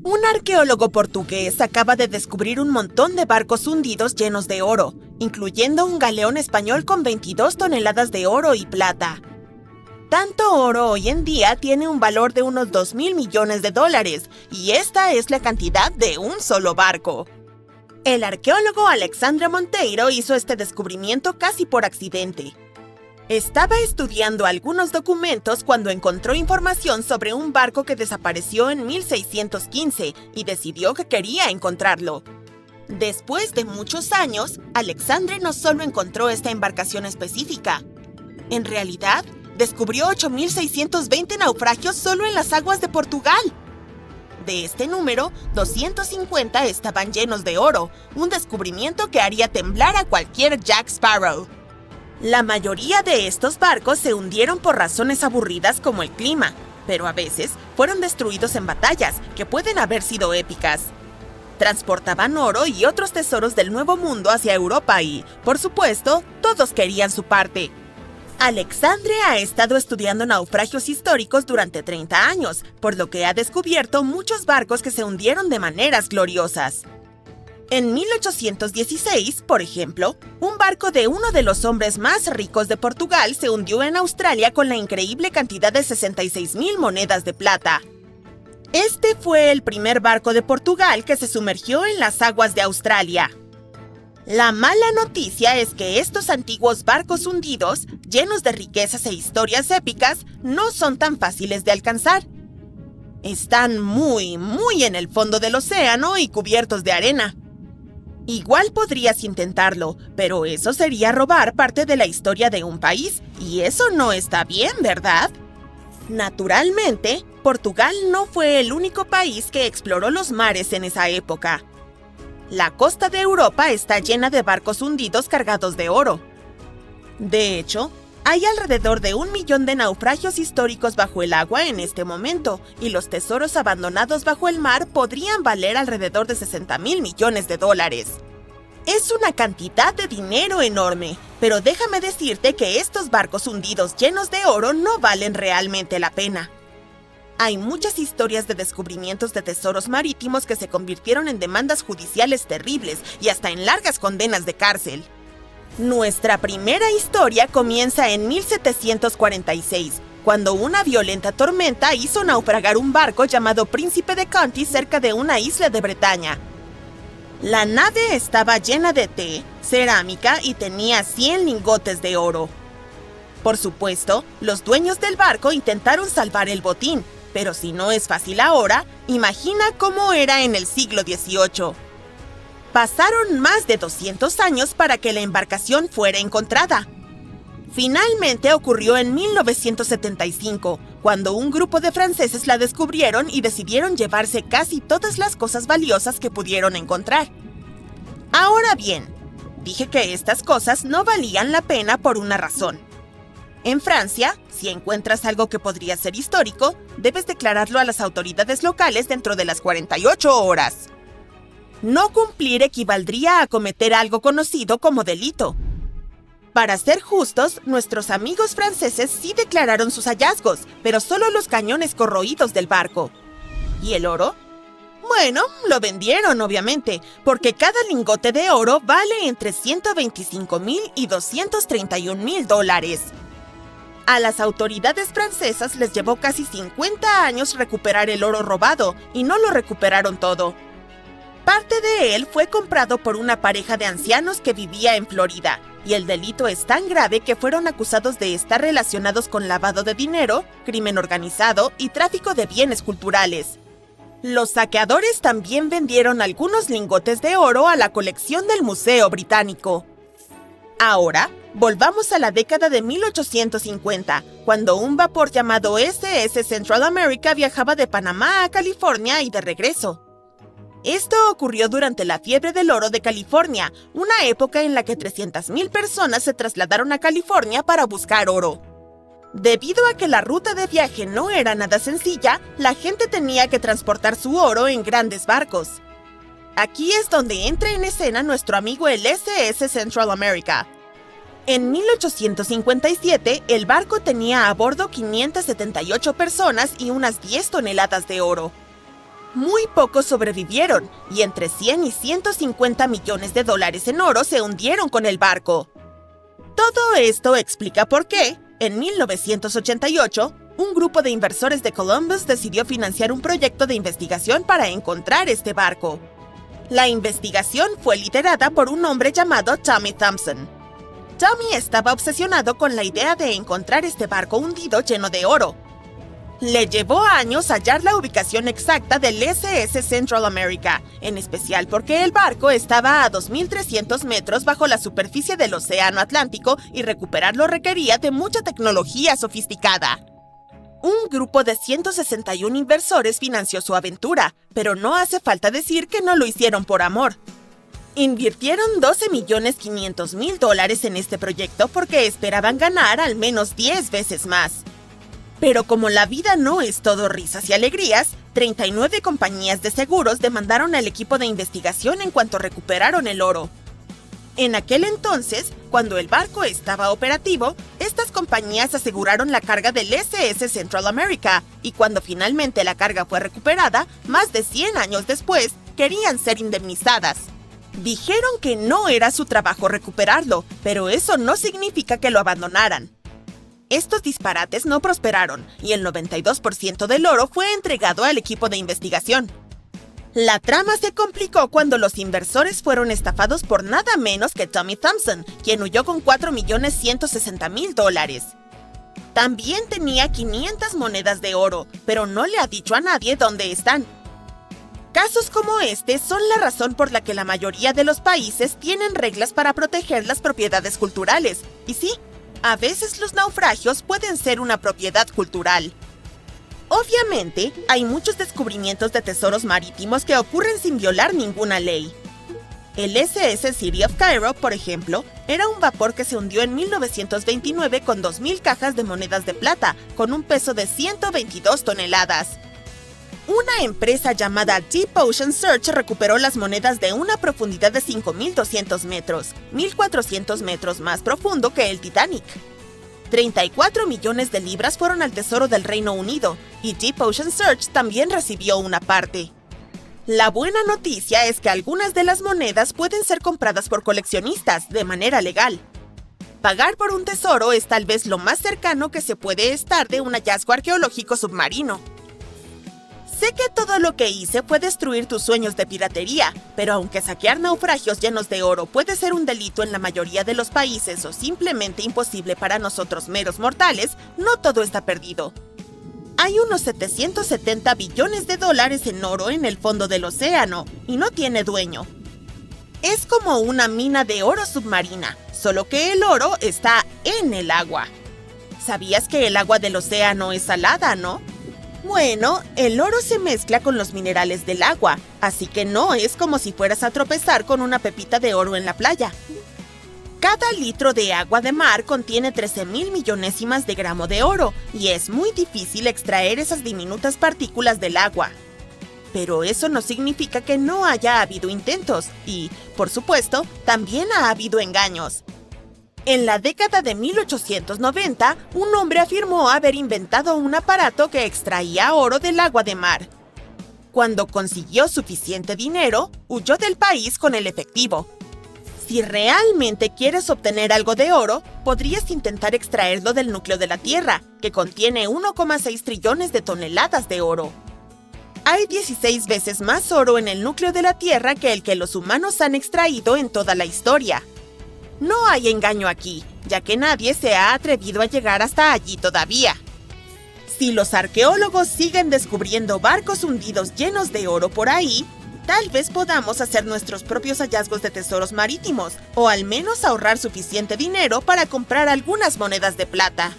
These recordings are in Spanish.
Un arqueólogo portugués acaba de descubrir un montón de barcos hundidos llenos de oro, incluyendo un galeón español con 22 toneladas de oro y plata. Tanto oro hoy en día tiene un valor de unos 2.000 millones de dólares, y esta es la cantidad de un solo barco. El arqueólogo Alexandre Monteiro hizo este descubrimiento casi por accidente. Estaba estudiando algunos documentos cuando encontró información sobre un barco que desapareció en 1615 y decidió que quería encontrarlo. Después de muchos años, Alexandre no solo encontró esta embarcación específica. En realidad, descubrió 8.620 naufragios solo en las aguas de Portugal. De este número, 250 estaban llenos de oro, un descubrimiento que haría temblar a cualquier Jack Sparrow. La mayoría de estos barcos se hundieron por razones aburridas como el clima, pero a veces fueron destruidos en batallas que pueden haber sido épicas. Transportaban oro y otros tesoros del Nuevo Mundo hacia Europa y, por supuesto, todos querían su parte. Alexandre ha estado estudiando naufragios históricos durante 30 años, por lo que ha descubierto muchos barcos que se hundieron de maneras gloriosas. En 1816, por ejemplo, un barco de uno de los hombres más ricos de Portugal se hundió en Australia con la increíble cantidad de 66.000 monedas de plata. Este fue el primer barco de Portugal que se sumergió en las aguas de Australia. La mala noticia es que estos antiguos barcos hundidos, llenos de riquezas e historias épicas, no son tan fáciles de alcanzar. Están muy en el fondo del océano y cubiertos de arena. Igual podrías intentarlo, pero eso sería robar parte de la historia de un país, y eso no está bien, ¿verdad? Naturalmente, Portugal no fue el único país que exploró los mares en esa época. La costa de Europa está llena de barcos hundidos cargados de oro. De hecho, hay alrededor de 1 millón de naufragios históricos bajo el agua en este momento, y los tesoros abandonados bajo el mar podrían valer alrededor de 60.000 millones de dólares. Es una cantidad de dinero enorme, pero déjame decirte que estos barcos hundidos llenos de oro no valen realmente la pena. Hay muchas historias de descubrimientos de tesoros marítimos que se convirtieron en demandas judiciales terribles y hasta en largas condenas de cárcel. Nuestra primera historia comienza en 1746, cuando una violenta tormenta hizo naufragar un barco llamado Príncipe de Conti cerca de una isla de Bretaña. La nave estaba llena de té, cerámica y tenía 100 lingotes de oro. Por supuesto, los dueños del barco intentaron salvar el botín, pero si no es fácil ahora, imagina cómo era en el siglo XVIII. Pasaron más de 200 años para que la embarcación fuera encontrada. Finalmente ocurrió en 1975, cuando un grupo de franceses la descubrieron y decidieron llevarse casi todas las cosas valiosas que pudieron encontrar. Ahora bien, dije que estas cosas no valían la pena por una razón. En Francia, si encuentras algo que podría ser histórico, debes declararlo a las autoridades locales dentro de las 48 horas. No cumplir equivaldría a cometer algo conocido como delito. Para ser justos, nuestros amigos franceses sí declararon sus hallazgos, pero solo los cañones corroídos del barco. ¿Y el oro? Bueno, lo vendieron, obviamente, porque cada lingote de oro vale entre 125.000 y 231.000 dólares. A las autoridades francesas les llevó casi 50 años recuperar el oro robado, y no lo recuperaron todo. Parte de él fue comprado por una pareja de ancianos que vivía en Florida, y el delito es tan grave que fueron acusados de estar relacionados con lavado de dinero, crimen organizado y tráfico de bienes culturales. Los saqueadores también vendieron algunos lingotes de oro a la colección del Museo Británico. Ahora, volvamos a la década de 1850, cuando un vapor llamado SS Central America viajaba de Panamá a California y de regreso. Esto ocurrió durante la fiebre del oro de California, una época en la que 300.000 personas se trasladaron a California para buscar oro. Debido a que la ruta de viaje no era nada sencilla, la gente tenía que transportar su oro en grandes barcos. Aquí es donde entra en escena nuestro amigo el SS Central America. En 1857, el barco tenía a bordo 578 personas y unas 10 toneladas de oro. Muy pocos sobrevivieron, y entre 100 y 150 millones de dólares en oro se hundieron con el barco. Todo esto explica por qué, en 1988, un grupo de inversores de Columbus decidió financiar un proyecto de investigación para encontrar este barco. La investigación fue liderada por un hombre llamado Tommy Thompson. Tommy estaba obsesionado con la idea de encontrar este barco hundido lleno de oro. Le llevó años hallar la ubicación exacta del SS Central America, en especial porque el barco estaba a 2.300 metros bajo la superficie del Océano Atlántico y recuperarlo requería de mucha tecnología sofisticada. Un grupo de 161 inversores financió su aventura, pero no hace falta decir que no lo hicieron por amor. Invirtieron $12.500.000 en este proyecto porque esperaban ganar al menos 10 veces más. Pero como la vida no es todo risas y alegrías, 39 compañías de seguros demandaron al equipo de investigación en cuanto recuperaron el oro. En aquel entonces, cuando el barco estaba operativo, estas compañías aseguraron la carga del SS Central America, y cuando finalmente la carga fue recuperada, más de 100 años después, querían ser indemnizadas. Dijeron que no era su trabajo recuperarlo, pero eso no significa que lo abandonaran. Estos disparates no prosperaron, y el 92% del oro fue entregado al equipo de investigación. La trama se complicó cuando los inversores fueron estafados por nada menos que Tommy Thompson, quien huyó con $4.160.000. También tenía 500 monedas de oro, pero no le ha dicho a nadie dónde están. Casos como este son la razón por la que la mayoría de los países tienen reglas para proteger las propiedades culturales. Y sí, a veces los naufragios pueden ser una propiedad cultural. Obviamente, hay muchos descubrimientos de tesoros marítimos que ocurren sin violar ninguna ley. El SS City of Cairo, por ejemplo, era un vapor que se hundió en 1929 con 2.000 cajas de monedas de plata, con un peso de 122 toneladas. Una empresa llamada Deep Ocean Search recuperó las monedas de una profundidad de 5.200 metros, 1.400 metros más profundo que el Titanic. 34 millones de libras fueron al Tesoro del Reino Unido, y Deep Ocean Search también recibió una parte. La buena noticia es que algunas de las monedas pueden ser compradas por coleccionistas de manera legal. Pagar por un tesoro es tal vez lo más cercano que se puede estar de un hallazgo arqueológico submarino. Sé que todo lo que hice fue destruir tus sueños de piratería, pero aunque saquear naufragios llenos de oro puede ser un delito en la mayoría de los países o simplemente imposible para nosotros meros mortales, no todo está perdido. Hay unos 770 billones de dólares en oro en el fondo del océano, y no tiene dueño. Es como una mina de oro submarina, solo que el oro está en el agua. ¿Sabías que el agua del océano es salada, no? Bueno, el oro se mezcla con los minerales del agua, así que no es como si fueras a tropezar con una pepita de oro en la playa. Cada litro de agua de mar contiene 13.000 millonésimas de gramo de oro, y es muy difícil extraer esas diminutas partículas del agua. Pero eso no significa que no haya habido intentos, y, por supuesto, también ha habido engaños. En la década de 1890, un hombre afirmó haber inventado un aparato que extraía oro del agua de mar. Cuando consiguió suficiente dinero, huyó del país con el efectivo. Si realmente quieres obtener algo de oro, podrías intentar extraerlo del núcleo de la Tierra, que contiene 1,6 trillones de toneladas de oro. Hay 16 veces más oro en el núcleo de la Tierra que el que los humanos han extraído en toda la historia. No hay engaño aquí, ya que nadie se ha atrevido a llegar hasta allí todavía. Si los arqueólogos siguen descubriendo barcos hundidos llenos de oro por ahí, tal vez podamos hacer nuestros propios hallazgos de tesoros marítimos, o al menos ahorrar suficiente dinero para comprar algunas monedas de plata.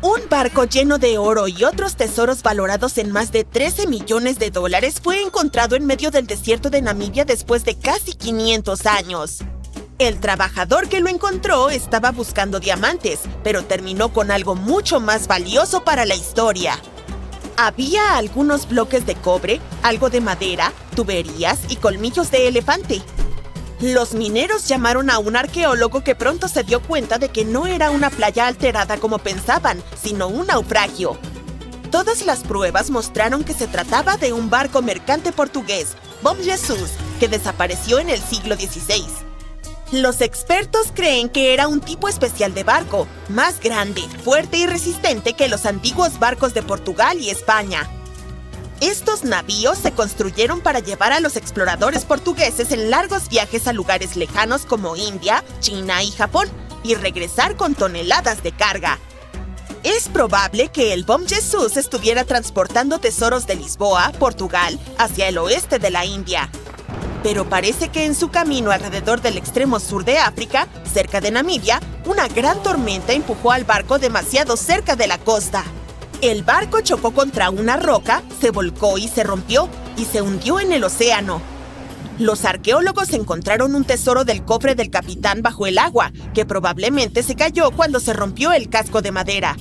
Un barco lleno de oro y otros tesoros valorados en más de 13 millones de dólares fue encontrado en medio del desierto de Namibia después de casi 500 años. El trabajador que lo encontró estaba buscando diamantes, pero terminó con algo mucho más valioso para la historia. Había algunos bloques de cobre, algo de madera, tuberías y colmillos de elefante. Los mineros llamaron a un arqueólogo que pronto se dio cuenta de que no era una playa alterada como pensaban, sino un naufragio. Todas las pruebas mostraron que se trataba de un barco mercante portugués, Bom Jesus, que desapareció en el siglo XVI. Los expertos creen que era un tipo especial de barco, más grande, fuerte y resistente que los antiguos barcos de Portugal y España. Estos navíos se construyeron para llevar a los exploradores portugueses en largos viajes a lugares lejanos como India, China y Japón, y regresar con toneladas de carga. Es probable que el Bom Jesus estuviera transportando tesoros de Lisboa, Portugal, hacia el oeste de la India. Pero parece que en su camino alrededor del extremo sur de África, cerca de Namibia, una gran tormenta empujó al barco demasiado cerca de la costa. El barco chocó contra una roca, se volcó y se rompió, y se hundió en el océano. Los arqueólogos encontraron un tesoro del cofre del capitán bajo el agua, que probablemente se cayó cuando se rompió el casco de madera.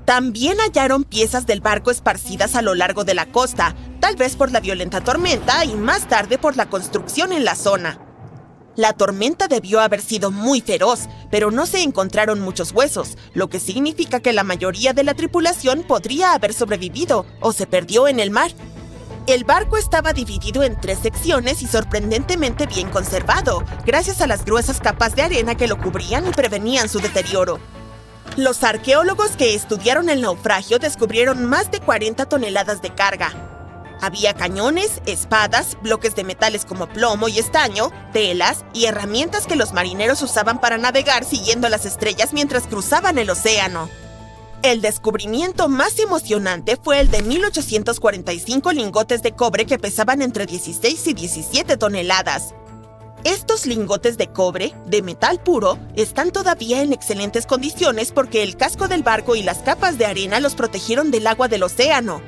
También hallaron piezas del barco esparcidas a lo largo de la costa, tal vez por la violenta tormenta y más tarde por la construcción en la zona. La tormenta debió haber sido muy feroz, pero no se encontraron muchos huesos, lo que significa que la mayoría de la tripulación podría haber sobrevivido o se perdió en el mar. El barco estaba dividido en 3 secciones y sorprendentemente bien conservado, gracias a las gruesas capas de arena que lo cubrían y prevenían su deterioro. Los arqueólogos que estudiaron el naufragio descubrieron más de 40 toneladas de carga. Había cañones, espadas, bloques de metales como plomo y estaño, telas y herramientas que los marineros usaban para navegar siguiendo las estrellas mientras cruzaban el océano. El descubrimiento más emocionante fue el de 1845 lingotes de cobre que pesaban entre 16 y 17 toneladas. Estos lingotes de cobre, de metal puro, están todavía en excelentes condiciones porque el casco del barco y las capas de arena los protegieron del agua del océano.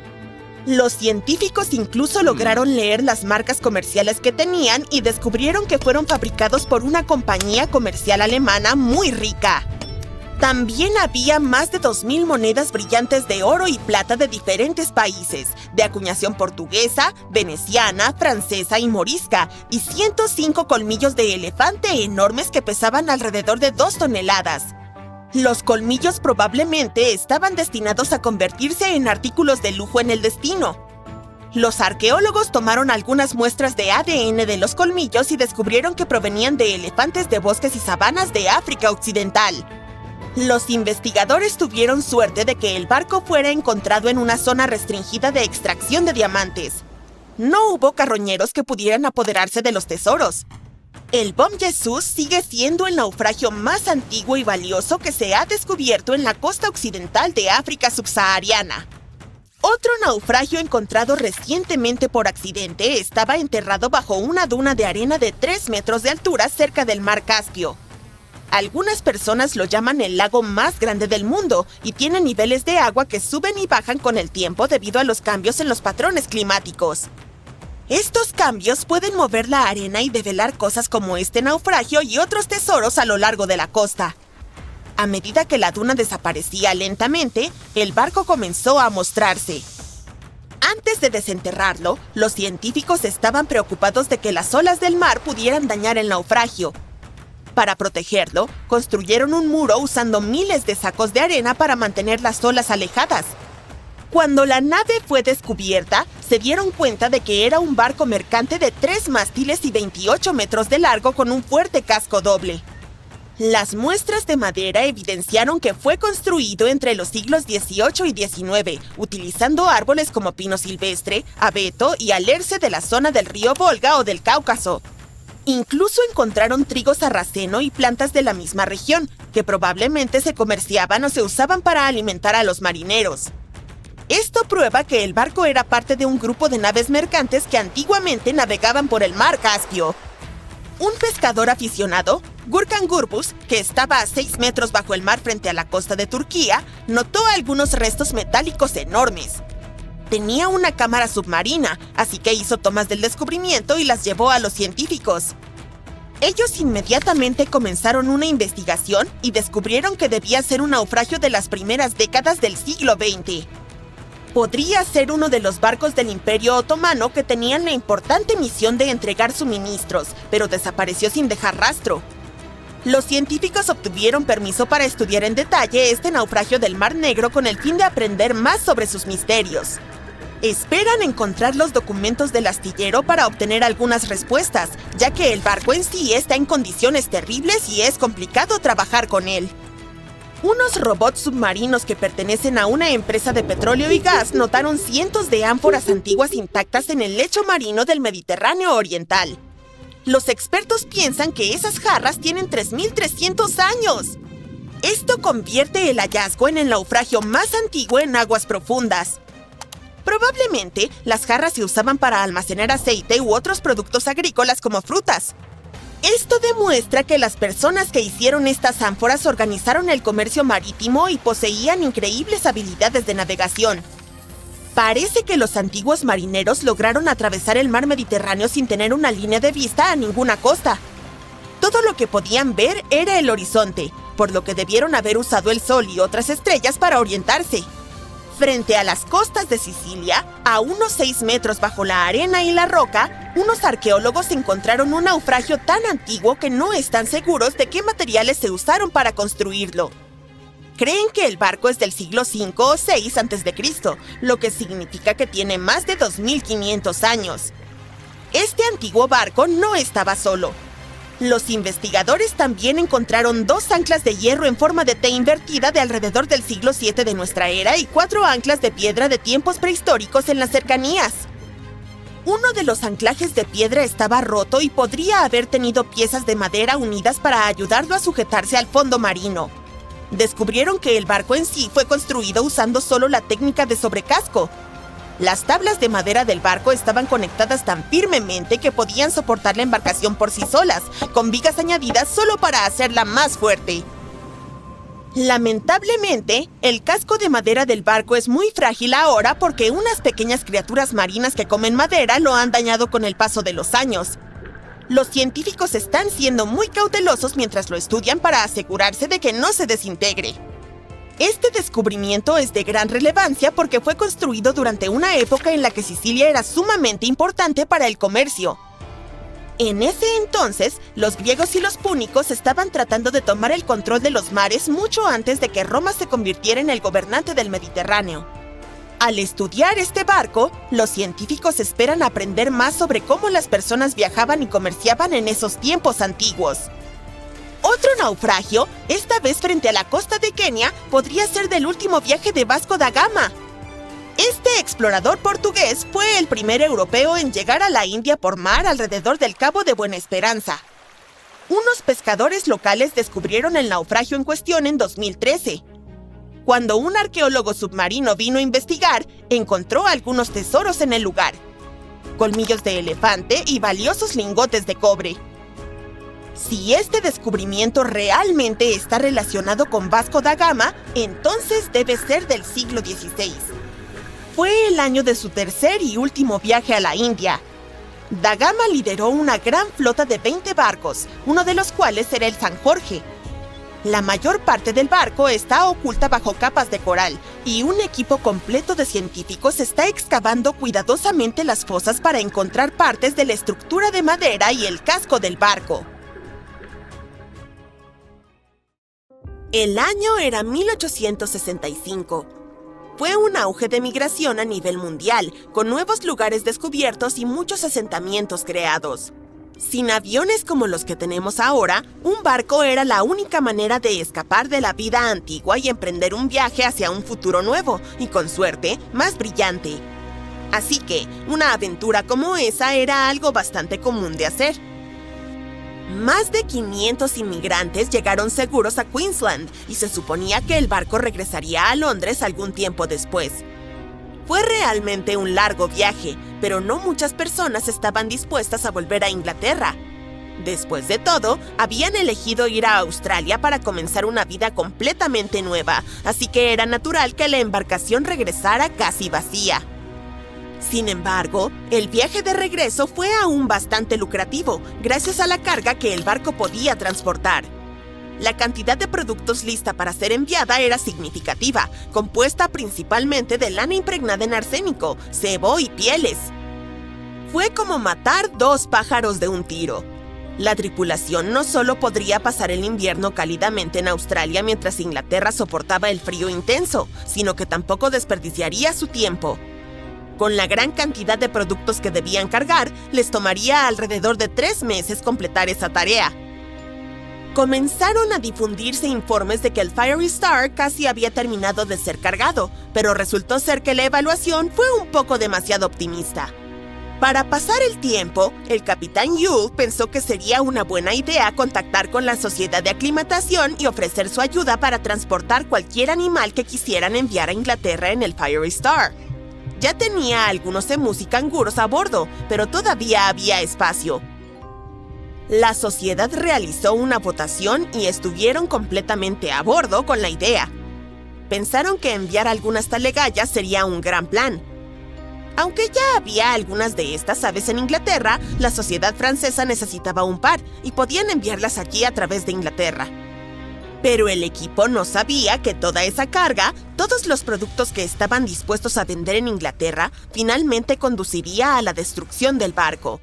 Los científicos incluso lograron leer las marcas comerciales que tenían y descubrieron que fueron fabricados por una compañía comercial alemana muy rica. También había más de 2,000 monedas brillantes de oro y plata de diferentes países, de acuñación portuguesa, veneciana, francesa y morisca, y 105 colmillos de elefante enormes que pesaban alrededor de 2 toneladas. Los colmillos probablemente estaban destinados a convertirse en artículos de lujo en el destino. Los arqueólogos tomaron algunas muestras de ADN de los colmillos y descubrieron que provenían de elefantes de bosques y sabanas de África Occidental. Los investigadores tuvieron suerte de que el barco fuera encontrado en una zona restringida de extracción de diamantes. No hubo carroñeros que pudieran apoderarse de los tesoros. El Bom Jesus sigue siendo el naufragio más antiguo y valioso que se ha descubierto en la costa occidental de África subsahariana. Otro naufragio encontrado recientemente por accidente estaba enterrado bajo una duna de arena de 3 metros de altura cerca del mar Caspio. Algunas personas lo llaman el lago más grande del mundo y tiene niveles de agua que suben y bajan con el tiempo debido a los cambios en los patrones climáticos. Estos cambios pueden mover la arena y develar cosas como este naufragio y otros tesoros a lo largo de la costa. A medida que la duna desaparecía lentamente, el barco comenzó a mostrarse. Antes de desenterrarlo, los científicos estaban preocupados de que las olas del mar pudieran dañar el naufragio. Para protegerlo, construyeron un muro usando miles de sacos de arena para mantener las olas alejadas. Cuando la nave fue descubierta, se dieron cuenta de que era un barco mercante de 3 mástiles y 28 metros de largo con un fuerte casco doble. Las muestras de madera evidenciaron que fue construido entre los siglos XVIII y XIX, utilizando árboles como pino silvestre, abeto y alerce de la zona del río Volga o del Cáucaso. Incluso encontraron trigo sarraceno y plantas de la misma región, que probablemente se comerciaban o se usaban para alimentar a los marineros. Esto prueba que el barco era parte de un grupo de naves mercantes que antiguamente navegaban por el mar Caspio. Un pescador aficionado, Gürkan Gürbüz, que estaba a 6 metros bajo el mar frente a la costa de Turquía, notó algunos restos metálicos enormes. Tenía una cámara submarina, así que hizo tomas del descubrimiento y las llevó a los científicos. Ellos inmediatamente comenzaron una investigación y descubrieron que debía ser un naufragio de las primeras décadas del siglo XX. Podría ser uno de los barcos del Imperio Otomano que tenían la importante misión de entregar suministros, pero desapareció sin dejar rastro. Los científicos obtuvieron permiso para estudiar en detalle este naufragio del Mar Negro con el fin de aprender más sobre sus misterios. Esperan encontrar los documentos del astillero para obtener algunas respuestas, ya que el barco en sí está en condiciones terribles y es complicado trabajar con él. Unos robots submarinos que pertenecen a una empresa de petróleo y gas notaron cientos de ánforas antiguas intactas en el lecho marino del Mediterráneo Oriental. Los expertos piensan que esas jarras tienen 3.300 años. Esto convierte el hallazgo en el naufragio más antiguo en aguas profundas. Probablemente, las jarras se usaban para almacenar aceite u otros productos agrícolas como frutas. Esto demuestra que las personas que hicieron estas ánforas organizaron el comercio marítimo y poseían increíbles habilidades de navegación. Parece que los antiguos marineros lograron atravesar el mar Mediterráneo sin tener una línea de vista a ninguna costa. Todo lo que podían ver era el horizonte, por lo que debieron haber usado el sol y otras estrellas para orientarse. Frente a las costas de Sicilia, a unos 6 metros bajo la arena y la roca, unos arqueólogos encontraron un naufragio tan antiguo que no están seguros de qué materiales se usaron para construirlo. Creen que el barco es del siglo V o VI a.C., lo que significa que tiene más de 2.500 años. Este antiguo barco no estaba solo. Los investigadores también encontraron 2 anclas de hierro en forma de T invertida de alrededor del siglo VII de nuestra era y 4 anclas de piedra de tiempos prehistóricos en las cercanías. Uno de los anclajes de piedra estaba roto y podría haber tenido piezas de madera unidas para ayudarlo a sujetarse al fondo marino. Descubrieron que el barco en sí fue construido usando solo la técnica de sobrecasco. Las tablas de madera del barco estaban conectadas tan firmemente que podían soportar la embarcación por sí solas, con vigas añadidas solo para hacerla más fuerte. Lamentablemente, el casco de madera del barco es muy frágil ahora porque unas pequeñas criaturas marinas que comen madera lo han dañado con el paso de los años. Los científicos están siendo muy cautelosos mientras lo estudian para asegurarse de que no se desintegre. Este descubrimiento es de gran relevancia porque fue construido durante una época en la que Sicilia era sumamente importante para el comercio. En ese entonces, los griegos y los púnicos estaban tratando de tomar el control de los mares mucho antes de que Roma se convirtiera en el gobernante del Mediterráneo. Al estudiar este barco, los científicos esperan aprender más sobre cómo las personas viajaban y comerciaban en esos tiempos antiguos. Otro naufragio, esta vez frente a la costa de Kenia, podría ser del último viaje de Vasco da Gama. Este explorador portugués fue el primer europeo en llegar a la India por mar alrededor del Cabo de Buena Esperanza. Unos pescadores locales descubrieron el naufragio en cuestión en 2013. Cuando un arqueólogo submarino vino a investigar, encontró algunos tesoros en el lugar: colmillos de elefante y valiosos lingotes de cobre. Si este descubrimiento realmente está relacionado con Vasco da Gama, entonces debe ser del siglo XVI. Fue el año de su tercer y último viaje a la India. Da Gama lideró una gran flota de 20 barcos, uno de los cuales era el San Jorge. La mayor parte del barco está oculta bajo capas de coral y un equipo completo de científicos está excavando cuidadosamente las fosas para encontrar partes de la estructura de madera y el casco del barco. El año era 1865. Fue un auge de migración a nivel mundial, con nuevos lugares descubiertos y muchos asentamientos creados. Sin aviones como los que tenemos ahora, un barco era la única manera de escapar de la vida antigua y emprender un viaje hacia un futuro nuevo, y con suerte, más brillante. Así que, una aventura como esa era algo bastante común de hacer. Más de 500 inmigrantes llegaron seguros a Queensland, y se suponía que el barco regresaría a Londres algún tiempo después. Fue realmente un largo viaje, pero no muchas personas estaban dispuestas a volver a Inglaterra. Después de todo, habían elegido ir a Australia para comenzar una vida completamente nueva, así que era natural que la embarcación regresara casi vacía. Sin embargo, el viaje de regreso fue aún bastante lucrativo, gracias a la carga que el barco podía transportar. La cantidad de productos lista para ser enviada era significativa, compuesta principalmente de lana impregnada en arsénico, sebo y pieles. Fue como matar 2 pájaros de un tiro. La tripulación no solo podría pasar el invierno cálidamente en Australia mientras Inglaterra soportaba el frío intenso, sino que tampoco desperdiciaría su tiempo. Con la gran cantidad de productos que debían cargar, les tomaría alrededor de 3 meses completar esa tarea. Comenzaron a difundirse informes de que el Fiery Star casi había terminado de ser cargado, pero resultó ser que la evaluación fue un poco demasiado optimista. Para pasar el tiempo, el capitán Yule pensó que sería una buena idea contactar con la sociedad de aclimatación y ofrecer su ayuda para transportar cualquier animal que quisieran enviar a Inglaterra en el Fiery Star. Ya tenía algunos emus y canguros a bordo, pero todavía había espacio. La sociedad realizó una votación y estuvieron completamente a bordo con la idea. Pensaron que enviar algunas talegallas sería un gran plan. Aunque ya había algunas de estas aves en Inglaterra, la sociedad francesa necesitaba un par y podían enviarlas aquí a través de Inglaterra. Pero el equipo no sabía que toda esa carga, todos los productos que estaban dispuestos a vender en Inglaterra, finalmente conduciría a la destrucción del barco.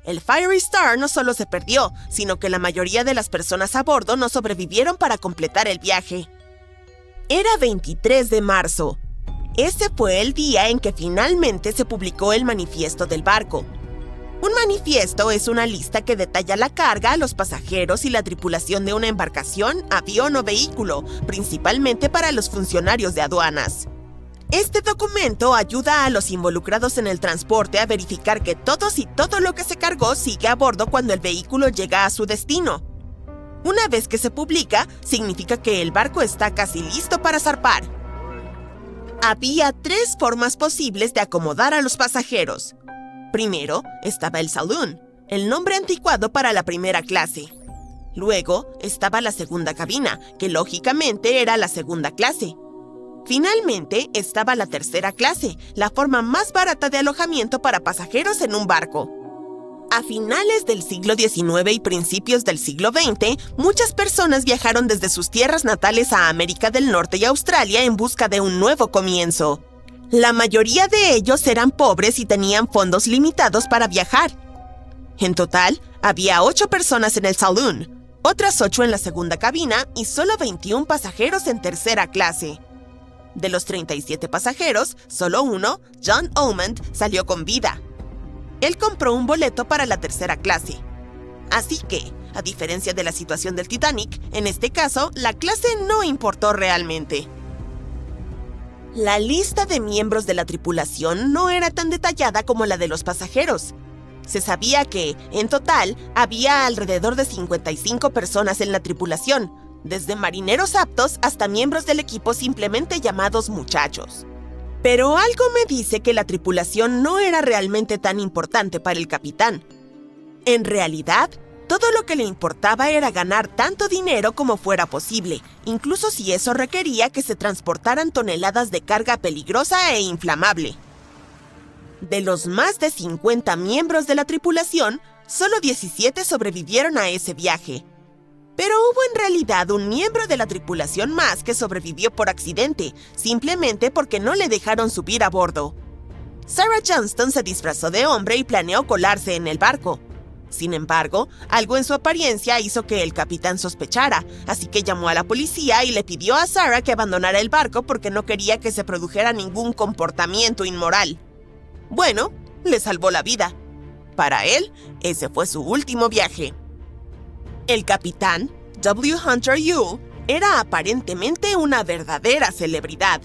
El Fiery Star no solo se perdió, sino que la mayoría de las personas a bordo no sobrevivieron para completar el viaje. Era 23 de marzo. Ese fue el día en que finalmente se publicó el manifiesto del barco. Un manifiesto es una lista que detalla la carga, los pasajeros y la tripulación de una embarcación, avión o vehículo, principalmente para los funcionarios de aduanas. Este documento ayuda a los involucrados en el transporte a verificar que todos y todo lo que se cargó sigue a bordo cuando el vehículo llega a su destino. Una vez que se publica, significa que el barco está casi listo para zarpar. Había 3 formas posibles de acomodar a los pasajeros. Primero, estaba el saloon, el nombre anticuado para la primera clase. Luego, estaba la segunda cabina, que lógicamente era la segunda clase. Finalmente, estaba la tercera clase, la forma más barata de alojamiento para pasajeros en un barco. A finales del siglo XIX y principios del siglo XX, muchas personas viajaron desde sus tierras natales a América del Norte y Australia en busca de un nuevo comienzo. La mayoría de ellos eran pobres y tenían fondos limitados para viajar. En total, había 8 personas en el saloon, otras 8 en la segunda cabina y solo 21 pasajeros en tercera clase. De los 37 pasajeros, solo uno, John Omand, salió con vida. Él compró un boleto para la tercera clase. Así que, a diferencia de la situación del Titanic, en este caso, la clase no importó realmente. La lista de miembros de la tripulación no era tan detallada como la de los pasajeros. Se sabía que, en total, había alrededor de 55 personas en la tripulación, desde marineros aptos hasta miembros del equipo simplemente llamados muchachos. Pero algo me dice que la tripulación no era realmente tan importante para el capitán. En realidad, todo lo que le importaba era ganar tanto dinero como fuera posible, incluso si eso requería que se transportaran toneladas de carga peligrosa e inflamable. De los más de 50 miembros de la tripulación, solo 17 sobrevivieron a ese viaje. Pero hubo en realidad un miembro de la tripulación más que sobrevivió por accidente, simplemente porque no le dejaron subir a bordo. Sarah Johnston se disfrazó de hombre y planeó colarse en el barco. Sin embargo, algo en su apariencia hizo que el capitán sospechara, así que llamó a la policía y le pidió a Sarah que abandonara el barco porque no quería que se produjera ningún comportamiento inmoral. Bueno, le salvó la vida. Para él, ese fue su último viaje. El capitán, W. Hunter Yule, era aparentemente una verdadera celebridad.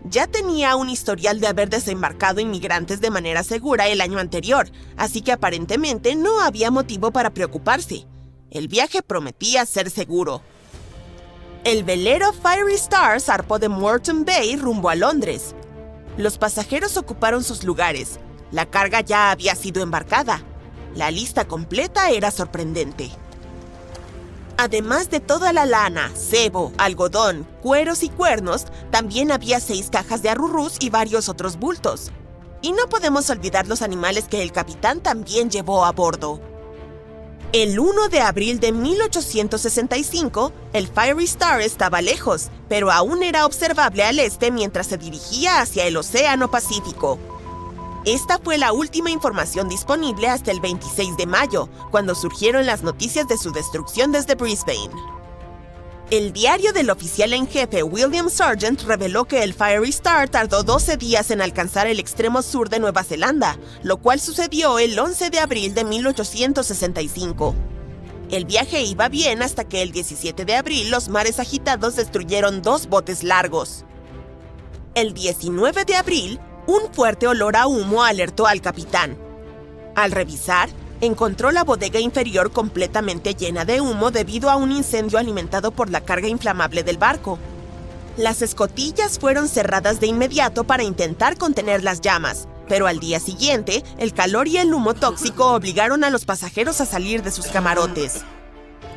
Ya tenía un historial de haber desembarcado inmigrantes de manera segura el año anterior, así que aparentemente no había motivo para preocuparse. El viaje prometía ser seguro. El velero Fiery Star zarpó de Moreton Bay rumbo a Londres. Los pasajeros ocuparon sus lugares. La carga ya había sido embarcada. La lista completa era sorprendente. Además de toda la lana, cebo, algodón, cueros y cuernos, también había 6 cajas de arrurús y varios otros bultos. Y no podemos olvidar los animales que el capitán también llevó a bordo. El 1 de abril de 1865, el Fiery Star estaba lejos, pero aún era observable al este mientras se dirigía hacia el Océano Pacífico. Esta fue la última información disponible hasta el 26 de mayo, cuando surgieron las noticias de su destrucción desde Brisbane. El diario del oficial en jefe William Sargent reveló que el Fiery Star tardó 12 días en alcanzar el extremo sur de Nueva Zelanda, lo cual sucedió el 11 de abril de 1865. El viaje iba bien hasta que el 17 de abril los mares agitados destruyeron 2 botes largos. El 19 de abril, un fuerte olor a humo alertó al capitán. Al revisar, encontró la bodega inferior completamente llena de humo debido a un incendio alimentado por la carga inflamable del barco. Las escotillas fueron cerradas de inmediato para intentar contener las llamas, pero al día siguiente, el calor y el humo tóxico obligaron a los pasajeros a salir de sus camarotes.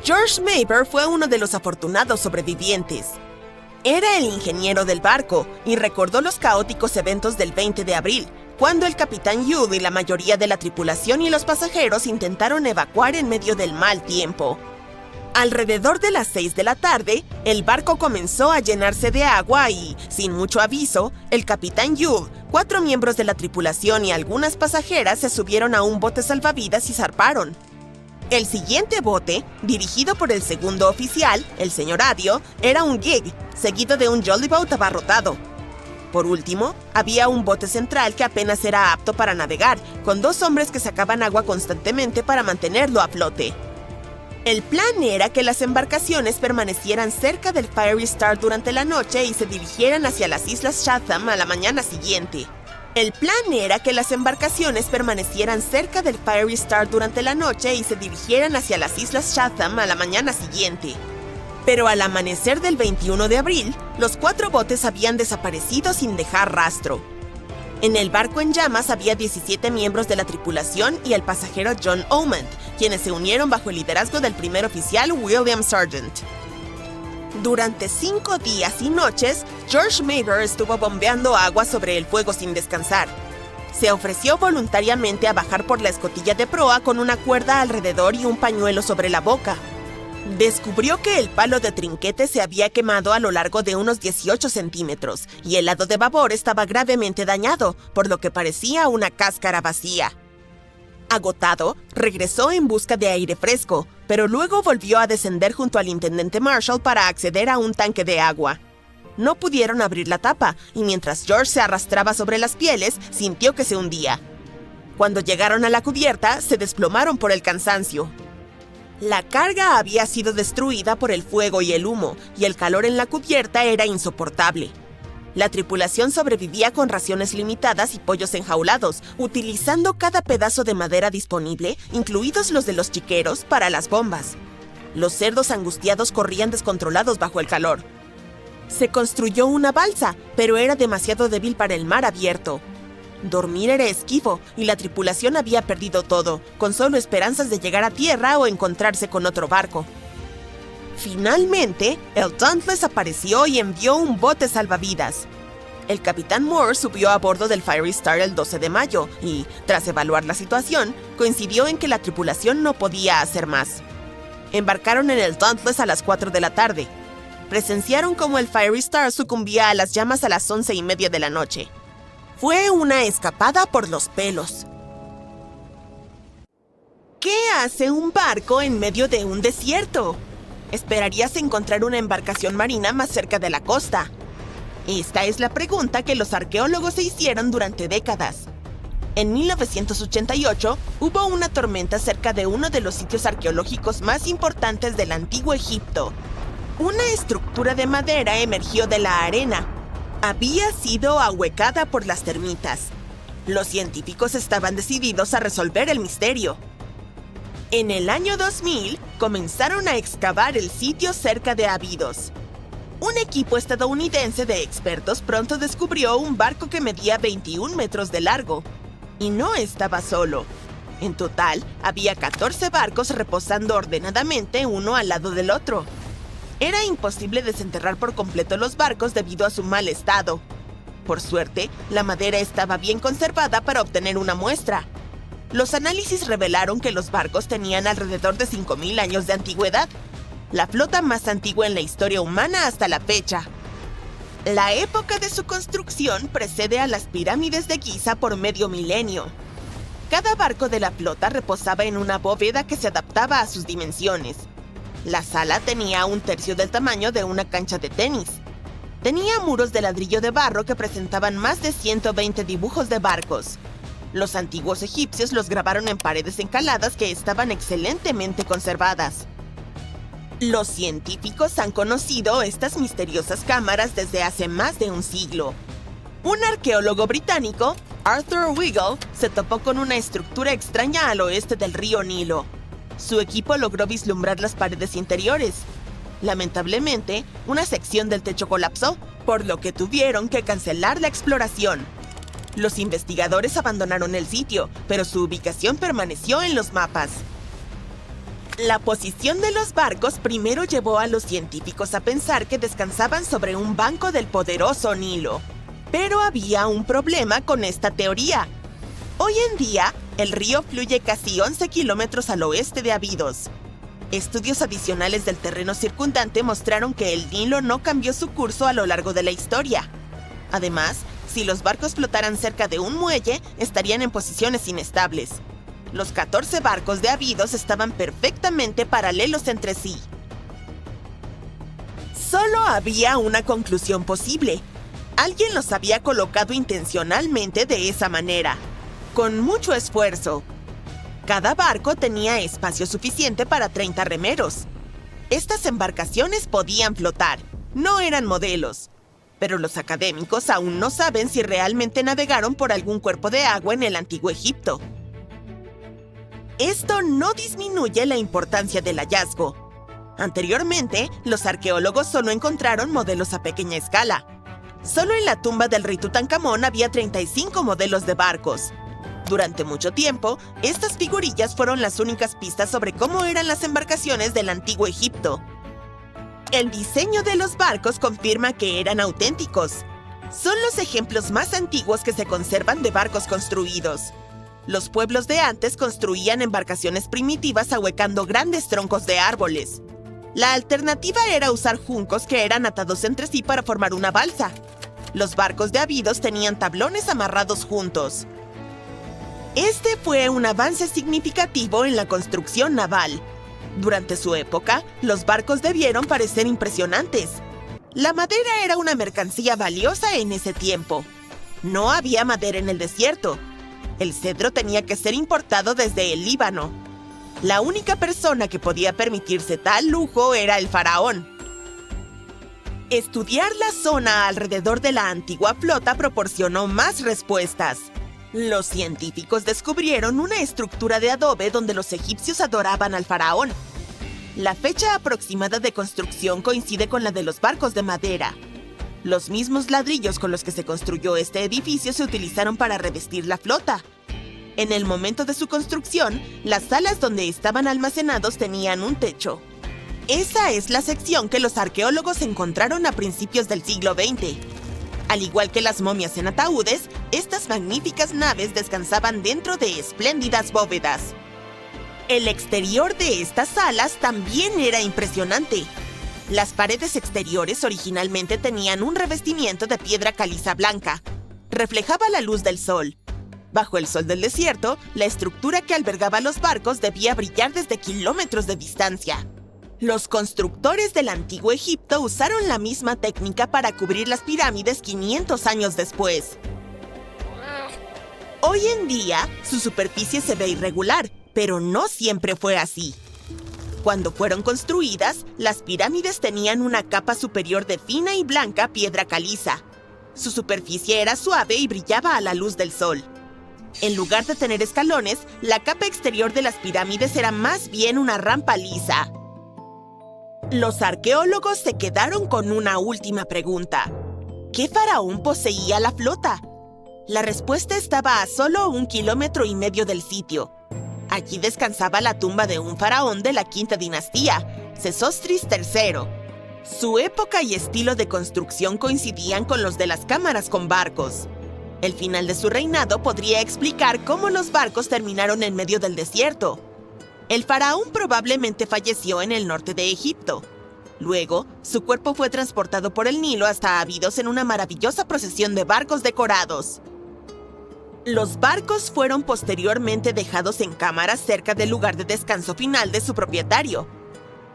George Mayber fue uno de los afortunados sobrevivientes. Era el ingeniero del barco y recordó los caóticos eventos del 20 de abril, cuando el capitán Yude y la mayoría de la tripulación y los pasajeros intentaron evacuar en medio del mal tiempo. Alrededor de las 6 de la tarde, el barco comenzó a llenarse de agua y, sin mucho aviso, el capitán Yude, 4 miembros de la tripulación y algunas pasajeras se subieron a un bote salvavidas y zarparon. El siguiente bote, dirigido por el segundo oficial, el señor Adio, era un gig, seguido de un jollyboat abarrotado. Por último, había un bote central que apenas era apto para navegar, con 2 hombres que sacaban agua constantemente para mantenerlo a flote. El plan era que las embarcaciones permanecieran cerca del Fiery Star durante la noche y se dirigieran hacia las Islas Chatham a la mañana siguiente. Pero al amanecer del 21 de abril, los 4 botes habían desaparecido sin dejar rastro. En el barco en llamas había 17 miembros de la tripulación y el pasajero John Omand, quienes se unieron bajo el liderazgo del primer oficial William Sargent. Durante 5 días y noches, George Mayber estuvo bombeando agua sobre el fuego sin descansar. Se ofreció voluntariamente a bajar por la escotilla de proa con una cuerda alrededor y un pañuelo sobre la boca. Descubrió que el palo de trinquete se había quemado a lo largo de unos 18 centímetros y el lado de babor estaba gravemente dañado, por lo que parecía una cáscara vacía. Agotado, regresó en busca de aire fresco, pero luego volvió a descender junto al intendente Marshall para acceder a un tanque de agua. No pudieron abrir la tapa, y mientras George se arrastraba sobre las pieles, sintió que se hundía. Cuando llegaron a la cubierta, se desplomaron por el cansancio. La carga había sido destruida por el fuego y el humo, y el calor en la cubierta era insoportable. La tripulación sobrevivía con raciones limitadas y pollos enjaulados, utilizando cada pedazo de madera disponible, incluidos los de los chiqueros, para las bombas. Los cerdos angustiados corrían descontrolados bajo el calor. Se construyó una balsa, pero era demasiado débil para el mar abierto. Dormir era esquivo y la tripulación había perdido todo, con solo esperanzas de llegar a tierra o encontrarse con otro barco. Finalmente, el Dauntless apareció y envió un bote salvavidas. El capitán Moore subió a bordo del Fiery Star el 12 de mayo y, tras evaluar la situación, coincidió en que la tripulación no podía hacer más. Embarcaron en el Dauntless a las 4 de la tarde. Presenciaron cómo el Fiery Star sucumbía a las llamas a las 11:30 de la noche. Fue una escapada por los pelos. ¿Qué hace un barco en medio de un desierto? Esperarías encontrar una embarcación marina más cerca de la costa. Esta es la pregunta que los arqueólogos se hicieron durante décadas. En 1988, hubo una tormenta cerca de uno de los sitios arqueológicos más importantes del antiguo Egipto. Una estructura de madera emergió de la arena. Había sido ahuecada por las termitas. Los científicos estaban decididos a resolver el misterio. En el año 2000, comenzaron a excavar el sitio cerca de Abidos. Un equipo estadounidense de expertos pronto descubrió un barco que medía 21 metros de largo. Y no estaba solo. En total, había 14 barcos reposando ordenadamente uno al lado del otro. Era imposible desenterrar por completo los barcos debido a su mal estado. Por suerte, la madera estaba bien conservada para obtener una muestra. Los análisis revelaron que los barcos tenían alrededor de 5.000 años de antigüedad, la flota más antigua en la historia humana hasta la fecha. La época de su construcción precede a las pirámides de Giza por medio milenio. Cada barco de la flota reposaba en una bóveda que se adaptaba a sus dimensiones. La sala tenía un tercio del tamaño de una cancha de tenis. Tenía muros de ladrillo de barro que presentaban más de 120 dibujos de barcos. Los antiguos egipcios los grabaron en paredes encaladas que estaban excelentemente conservadas. Los científicos han conocido estas misteriosas cámaras desde hace más de un siglo. Un arqueólogo británico, Arthur Weigall, se topó con una estructura extraña al oeste del río Nilo. Su equipo logró vislumbrar las paredes interiores. Lamentablemente, una sección del techo colapsó, por lo que tuvieron que cancelar la exploración. Los investigadores abandonaron el sitio, pero su ubicación permaneció en los mapas. La posición de los barcos primero llevó a los científicos a pensar que descansaban sobre un banco del poderoso Nilo. Pero había un problema con esta teoría. Hoy en día, el río fluye casi 11 kilómetros al oeste de Abidos. Estudios adicionales del terreno circundante mostraron que el Nilo no cambió su curso a lo largo de la historia. Además, si los barcos flotaran cerca de un muelle, estarían en posiciones inestables. Los 14 barcos de Abidos estaban perfectamente paralelos entre sí. Solo había una conclusión posible. Alguien los había colocado intencionalmente de esa manera, con mucho esfuerzo. Cada barco tenía espacio suficiente para 30 remeros. Estas embarcaciones podían flotar, no eran modelos. Pero los académicos aún no saben si realmente navegaron por algún cuerpo de agua en el antiguo Egipto. Esto no disminuye la importancia del hallazgo. Anteriormente, los arqueólogos solo encontraron modelos a pequeña escala. Solo en la tumba del rey Tutankamón había 35 modelos de barcos. Durante mucho tiempo, estas figurillas fueron las únicas pistas sobre cómo eran las embarcaciones del antiguo Egipto. El diseño de los barcos confirma que eran auténticos. Son los ejemplos más antiguos que se conservan de barcos construidos. Los pueblos de antes construían embarcaciones primitivas ahuecando grandes troncos de árboles. La alternativa era usar juncos que eran atados entre sí para formar una balsa. Los barcos de Abidos tenían tablones amarrados juntos. Este fue un avance significativo en la construcción naval. Durante su época, los barcos debieron parecer impresionantes. La madera era una mercancía valiosa en ese tiempo. No había madera en el desierto. El cedro tenía que ser importado desde el Líbano. La única persona que podía permitirse tal lujo era el faraón. Estudiar la zona alrededor de la antigua flota proporcionó más respuestas. Los científicos descubrieron una estructura de adobe donde los egipcios adoraban al faraón. La fecha aproximada de construcción coincide con la de los barcos de madera. Los mismos ladrillos con los que se construyó este edificio se utilizaron para revestir la flota. En el momento de su construcción, las salas donde estaban almacenados tenían un techo. Esa es la sección que los arqueólogos encontraron a principios del siglo XX. Al igual que las momias en ataúdes, estas magníficas naves descansaban dentro de espléndidas bóvedas. El exterior de estas salas también era impresionante. Las paredes exteriores originalmente tenían un revestimiento de piedra caliza blanca. Reflejaba la luz del sol. Bajo el sol del desierto, la estructura que albergaba los barcos debía brillar desde kilómetros de distancia. Los constructores del antiguo Egipto usaron la misma técnica para cubrir las pirámides 500 años después. Hoy en día, su superficie se ve irregular, pero no siempre fue así. Cuando fueron construidas, las pirámides tenían una capa superior de fina y blanca piedra caliza. Su superficie era suave y brillaba a la luz del sol. En lugar de tener escalones, la capa exterior de las pirámides era más bien una rampa lisa. Los arqueólogos se quedaron con una última pregunta. ¿Qué faraón poseía la flota? La respuesta estaba a solo 1,5 kilómetros del sitio. Allí descansaba la tumba de un faraón de la quinta dinastía, Sesostris III. Su época y estilo de construcción coincidían con los de las cámaras con barcos. El final de su reinado podría explicar cómo los barcos terminaron en medio del desierto. El faraón probablemente falleció en el norte de Egipto. Luego, su cuerpo fue transportado por el Nilo hasta Abidos en una maravillosa procesión de barcos decorados. Los barcos fueron posteriormente dejados en cámaras cerca del lugar de descanso final de su propietario.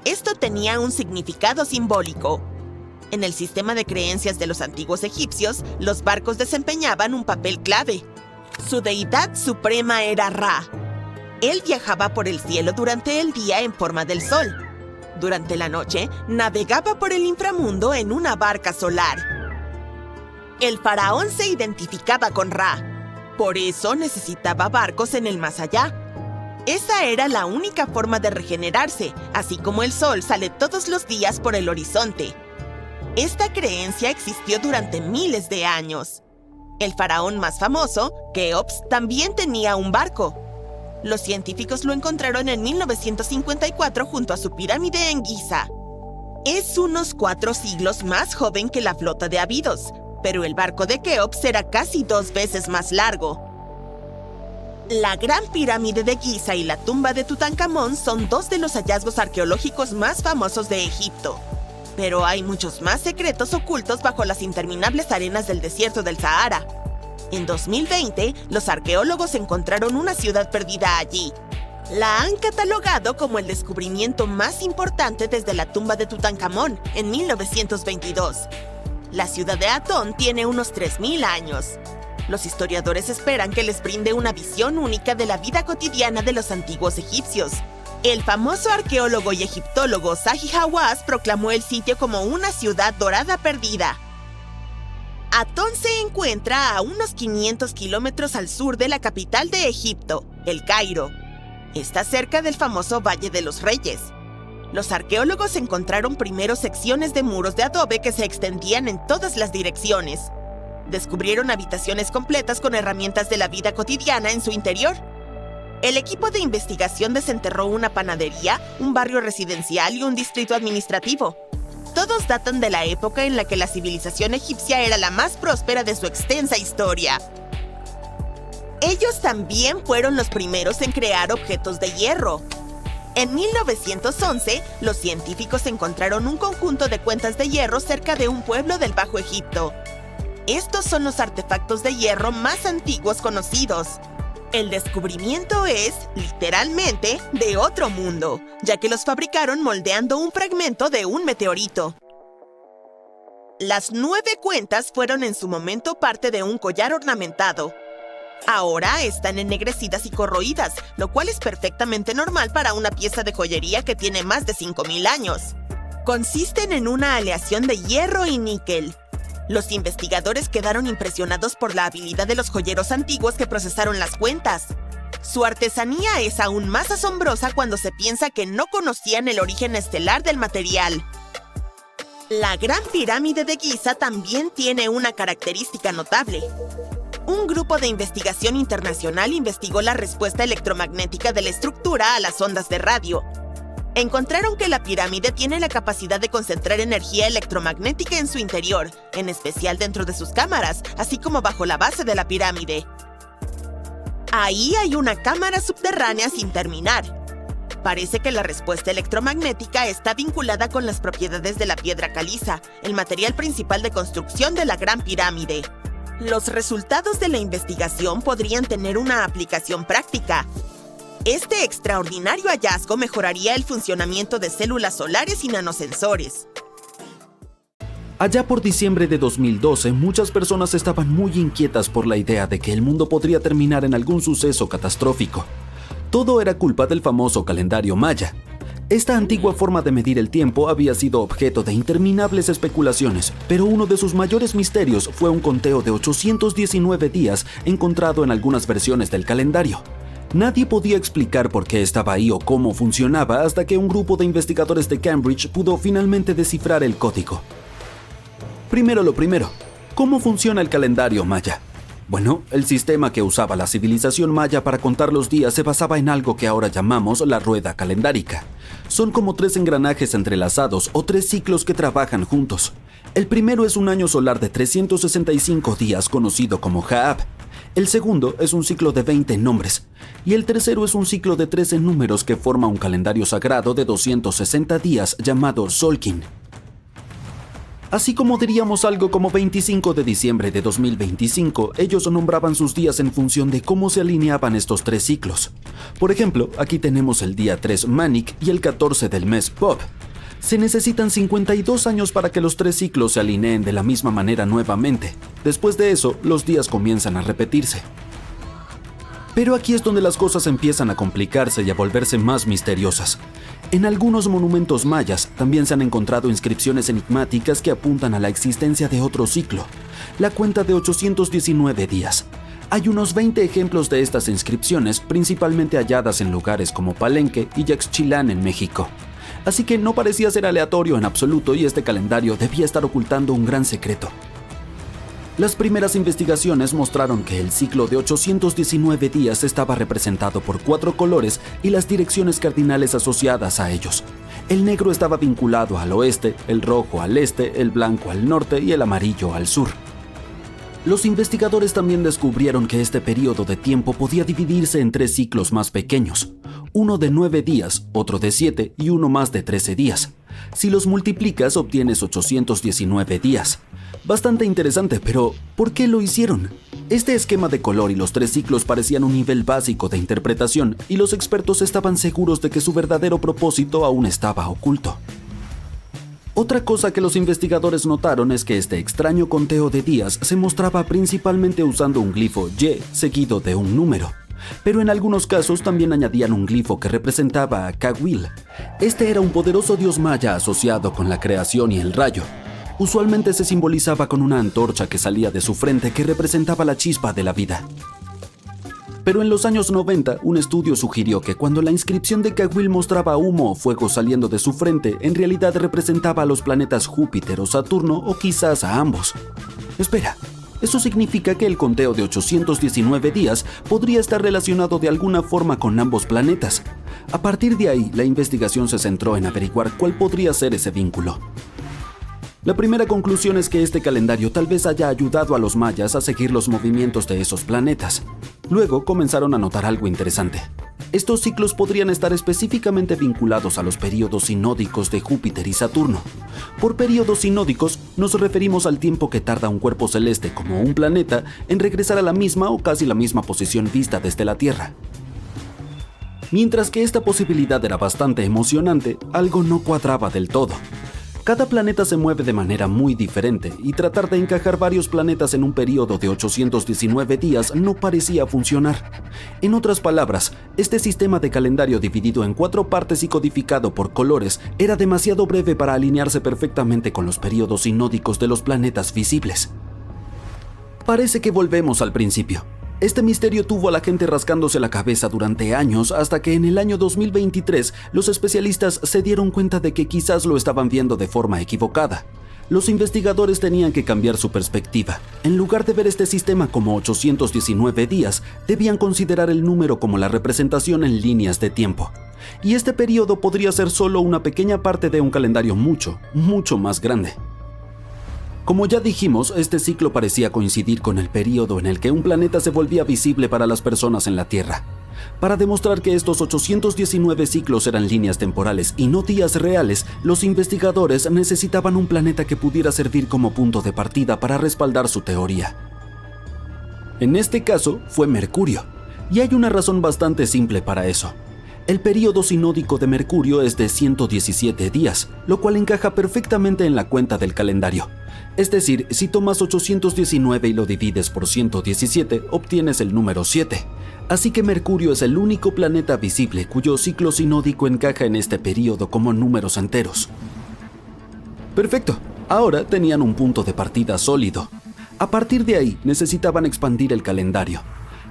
Esto tenía un significado simbólico. En el sistema de creencias de los antiguos egipcios, los barcos desempeñaban un papel clave. Su deidad suprema era Ra. Él viajaba por el cielo durante el día en forma del sol. Durante la noche, navegaba por el inframundo en una barca solar. El faraón se identificaba con Ra. Por eso necesitaba barcos en el más allá. Esa era la única forma de regenerarse, así como el sol sale todos los días por el horizonte. Esta creencia existió durante miles de años. El faraón más famoso, Keops, también tenía un barco. Los científicos lo encontraron en 1954 junto a su pirámide en Giza. Es unos 4 siglos más joven que la flota de Abidos, pero el barco de Keops era casi 2 veces más largo. La Gran Pirámide de Giza y la tumba de Tutankamón son 2 de los hallazgos arqueológicos más famosos de Egipto. Pero hay muchos más secretos ocultos bajo las interminables arenas del desierto del Sahara. En 2020, los arqueólogos encontraron una ciudad perdida allí. La han catalogado como el descubrimiento más importante desde la tumba de Tutankamón en 1922. La ciudad de Atón tiene unos 3.000 años. Los historiadores esperan que les brinde una visión única de la vida cotidiana de los antiguos egipcios. El famoso arqueólogo y egiptólogo Zahi Hawass proclamó el sitio como una ciudad dorada perdida. Atón se encuentra a unos 500 kilómetros al sur de la capital de Egipto, El Cairo. Está cerca del famoso Valle de los Reyes. Los arqueólogos encontraron primero secciones de muros de adobe que se extendían en todas las direcciones. Descubrieron habitaciones completas con herramientas de la vida cotidiana en su interior. El equipo de investigación desenterró una panadería, un barrio residencial y un distrito administrativo. Todos datan de la época en la que la civilización egipcia era la más próspera de su extensa historia. Ellos también fueron los primeros en crear objetos de hierro. En 1911, los científicos encontraron un conjunto de cuentas de hierro cerca de un pueblo del Bajo Egipto. Estos son los artefactos de hierro más antiguos conocidos. El descubrimiento es, literalmente, de otro mundo, ya que los fabricaron moldeando un fragmento de un meteorito. Las 9 cuentas fueron en su momento parte de un collar ornamentado. Ahora están ennegrecidas y corroídas, lo cual es perfectamente normal para una pieza de joyería que tiene más de 5.000 años. Consisten en una aleación de hierro y níquel. Los investigadores quedaron impresionados por la habilidad de los joyeros antiguos que procesaron las cuentas. Su artesanía es aún más asombrosa cuando se piensa que no conocían el origen estelar del material. La Gran Pirámide de Giza también tiene una característica notable. Un grupo de investigación internacional investigó la respuesta electromagnética de la estructura a las ondas de radio. Encontraron que la pirámide tiene la capacidad de concentrar energía electromagnética en su interior, en especial dentro de sus cámaras, así como bajo la base de la pirámide. Ahí hay una cámara subterránea sin terminar. Parece que la respuesta electromagnética está vinculada con las propiedades de la piedra caliza, el material principal de construcción de la Gran Pirámide. Los resultados de la investigación podrían tener una aplicación práctica. Este extraordinario hallazgo mejoraría el funcionamiento de células solares y nanosensores. Allá por diciembre de 2012, muchas personas estaban muy inquietas por la idea de que el mundo podría terminar en algún suceso catastrófico. Todo era culpa del famoso calendario maya. Esta antigua forma de medir el tiempo había sido objeto de interminables especulaciones, pero uno de sus mayores misterios fue un conteo de 819 días encontrado en algunas versiones del calendario. Nadie podía explicar por qué estaba ahí o cómo funcionaba hasta que un grupo de investigadores de Cambridge pudo finalmente descifrar el código. Primero lo primero, ¿cómo funciona el calendario maya? Bueno, el sistema que usaba la civilización maya para contar los días se basaba en algo que ahora llamamos la rueda calendárica. Son como 3 engranajes entrelazados o 3 ciclos que trabajan juntos. El primero es un año solar de 365 días conocido como Haab. El segundo es un ciclo de 20 nombres, y el tercero es un ciclo de 13 números que forma un calendario sagrado de 260 días llamado Solkin. Así como diríamos algo como 25 de diciembre de 2025, ellos nombraban sus días en función de cómo se alineaban estos 3 ciclos. Por ejemplo, aquí tenemos el día 3 Manic y el 14 del mes Bob. Se necesitan 52 años para que los 3 ciclos se alineen de la misma manera nuevamente. Después de eso, los días comienzan a repetirse. Pero aquí es donde las cosas empiezan a complicarse y a volverse más misteriosas. En algunos monumentos mayas también se han encontrado inscripciones enigmáticas que apuntan a la existencia de otro ciclo, la cuenta de 819 días. Hay unos 20 ejemplos de estas inscripciones, principalmente halladas en lugares como Palenque y Yaxchilán en México. Así que no parecía ser aleatorio en absoluto y este calendario debía estar ocultando un gran secreto. Las primeras investigaciones mostraron que el ciclo de 819 días estaba representado por 4 colores y las direcciones cardinales asociadas a ellos. El negro estaba vinculado al oeste, el rojo al este, el blanco al norte y el amarillo al sur. Los investigadores también descubrieron que este periodo de tiempo podía dividirse en 3 ciclos más pequeños, uno de 9 días, otro de 7 y uno más de 13 días. Si los multiplicas obtienes 819 días. Bastante interesante, pero ¿por qué lo hicieron? Este esquema de color y los 3 ciclos parecían un nivel básico de interpretación y los expertos estaban seguros de que su verdadero propósito aún estaba oculto. Otra cosa que los investigadores notaron es que este extraño conteo de días se mostraba principalmente usando un glifo Y seguido de un número, pero en algunos casos también añadían un glifo que representaba a Cahuil. Este era un poderoso dios maya asociado con la creación y el rayo. Usualmente se simbolizaba con una antorcha que salía de su frente que representaba la chispa de la vida. Pero en los años 90, un estudio sugirió que cuando la inscripción de Cahuil mostraba humo o fuego saliendo de su frente, en realidad representaba a los planetas Júpiter o Saturno o quizás a ambos. Espera, eso significa que el conteo de 819 días podría estar relacionado de alguna forma con ambos planetas. A partir de ahí, la investigación se centró en averiguar cuál podría ser ese vínculo. La primera conclusión es que este calendario tal vez haya ayudado a los mayas a seguir los movimientos de esos planetas. Luego comenzaron a notar algo interesante. Estos ciclos podrían estar específicamente vinculados a los períodos sinódicos de Júpiter y Saturno. Por períodos sinódicos nos referimos al tiempo que tarda un cuerpo celeste como un planeta en regresar a la misma o casi la misma posición vista desde la Tierra. Mientras que esta posibilidad era bastante emocionante, algo no cuadraba del todo. Cada planeta se mueve de manera muy diferente y tratar de encajar varios planetas en un periodo de 819 días no parecía funcionar. En otras palabras, este sistema de calendario dividido en 4 partes y codificado por colores era demasiado breve para alinearse perfectamente con los periodos sinódicos de los planetas visibles. Parece que volvemos al principio. Este misterio tuvo a la gente rascándose la cabeza durante años hasta que en el año 2023 los especialistas se dieron cuenta de que quizás lo estaban viendo de forma equivocada. Los investigadores tenían que cambiar su perspectiva. En lugar de ver este sistema como 819 días, debían considerar el número como la representación en líneas de tiempo. Y este periodo podría ser solo una pequeña parte de un calendario mucho más grande. Como ya dijimos, este ciclo parecía coincidir con el periodo en el que un planeta se volvía visible para las personas en la Tierra. Para demostrar que estos 819 ciclos eran líneas temporales y no días reales, los investigadores necesitaban un planeta que pudiera servir como punto de partida para respaldar su teoría. En este caso, fue Mercurio, y hay una razón bastante simple para eso. El período sinódico de Mercurio es de 117 días, lo cual encaja perfectamente en la cuenta del calendario. Es decir, si tomas 819 y lo divides por 117, obtienes el número 7. Así que Mercurio es el único planeta visible cuyo ciclo sinódico encaja en este período como números enteros. Perfecto, ahora tenían un punto de partida sólido. A partir de ahí, necesitaban expandir el calendario.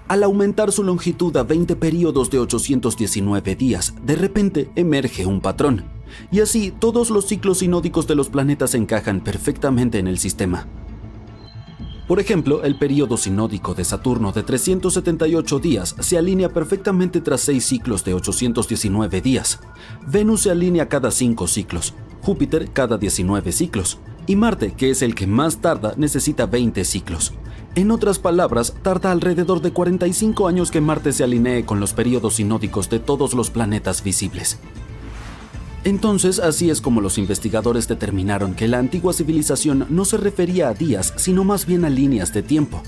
Al aumentar su longitud a 20 periodos de 819 días, de repente emerge un patrón. Y así, todos los ciclos sinódicos de los planetas encajan perfectamente en el sistema. Por ejemplo, el período sinódico de Saturno de 378 días se alinea perfectamente tras 6 ciclos de 819 días. Venus se alinea cada 5 ciclos, Júpiter cada 19 ciclos, y Marte, que es el que más tarda, necesita 20 ciclos. En otras palabras, tarda alrededor de 45 años que Marte se alinee con los períodos sinódicos de todos los planetas visibles. Entonces, así es como los investigadores determinaron que la antigua civilización no se refería a días, sino más bien a líneas de tiempo.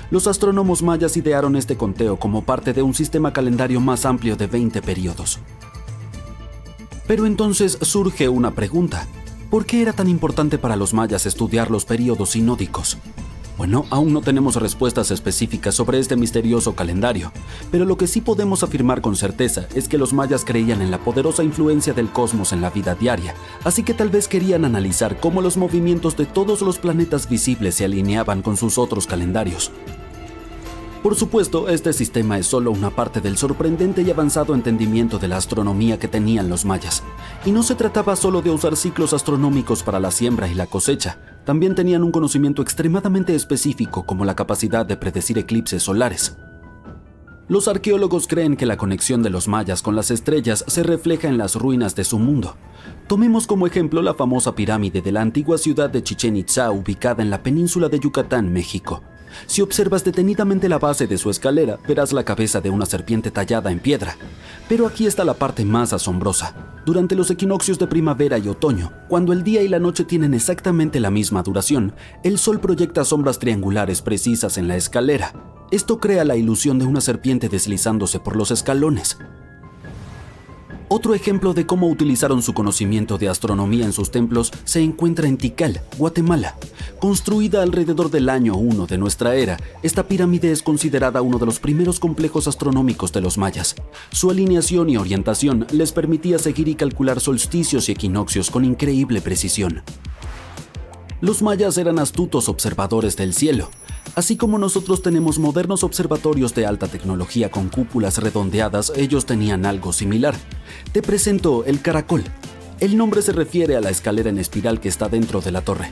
Los astrónomos mayas idearon este conteo como parte de un sistema calendario más amplio de 20 periodos. Pero entonces surge una pregunta: ¿por qué era tan importante para los mayas estudiar los períodos sinódicos? Bueno, aún no tenemos respuestas específicas sobre este misterioso calendario, pero lo que sí podemos afirmar con certeza es que los mayas creían en la poderosa influencia del cosmos en la vida diaria, así que tal vez querían analizar cómo los movimientos de todos los planetas visibles se alineaban con sus otros calendarios. Por supuesto, este sistema es solo una parte del sorprendente y avanzado entendimiento de la astronomía que tenían los mayas. Y no se trataba solo de usar ciclos astronómicos para la siembra y la cosecha, también tenían un conocimiento extremadamente específico como la capacidad de predecir eclipses solares. Los arqueólogos creen que la conexión de los mayas con las estrellas se refleja en las ruinas de su mundo. Tomemos como ejemplo la famosa pirámide de la antigua ciudad de Chichén Itzá, ubicada en la península de Yucatán, México. Si observas detenidamente la base de su escalera, verás la cabeza de una serpiente tallada en piedra. Pero aquí está la parte más asombrosa. Durante los equinoccios de primavera y otoño, cuando el día y la noche tienen exactamente la misma duración, el sol proyecta sombras triangulares precisas en la escalera. Esto crea la ilusión de una serpiente deslizándose por los escalones. Otro ejemplo de cómo utilizaron su conocimiento de astronomía en sus templos se encuentra en Tikal, Guatemala. Construida alrededor del año 1 de nuestra era, esta pirámide es considerada uno de los primeros complejos astronómicos de los mayas. Su alineación y orientación les permitía seguir y calcular solsticios y equinoccios con increíble precisión. Los mayas eran astutos observadores del cielo. Así como nosotros tenemos modernos observatorios de alta tecnología con cúpulas redondeadas, ellos tenían algo similar. Te presento el caracol. El nombre se refiere a la escalera en espiral que está dentro de la torre.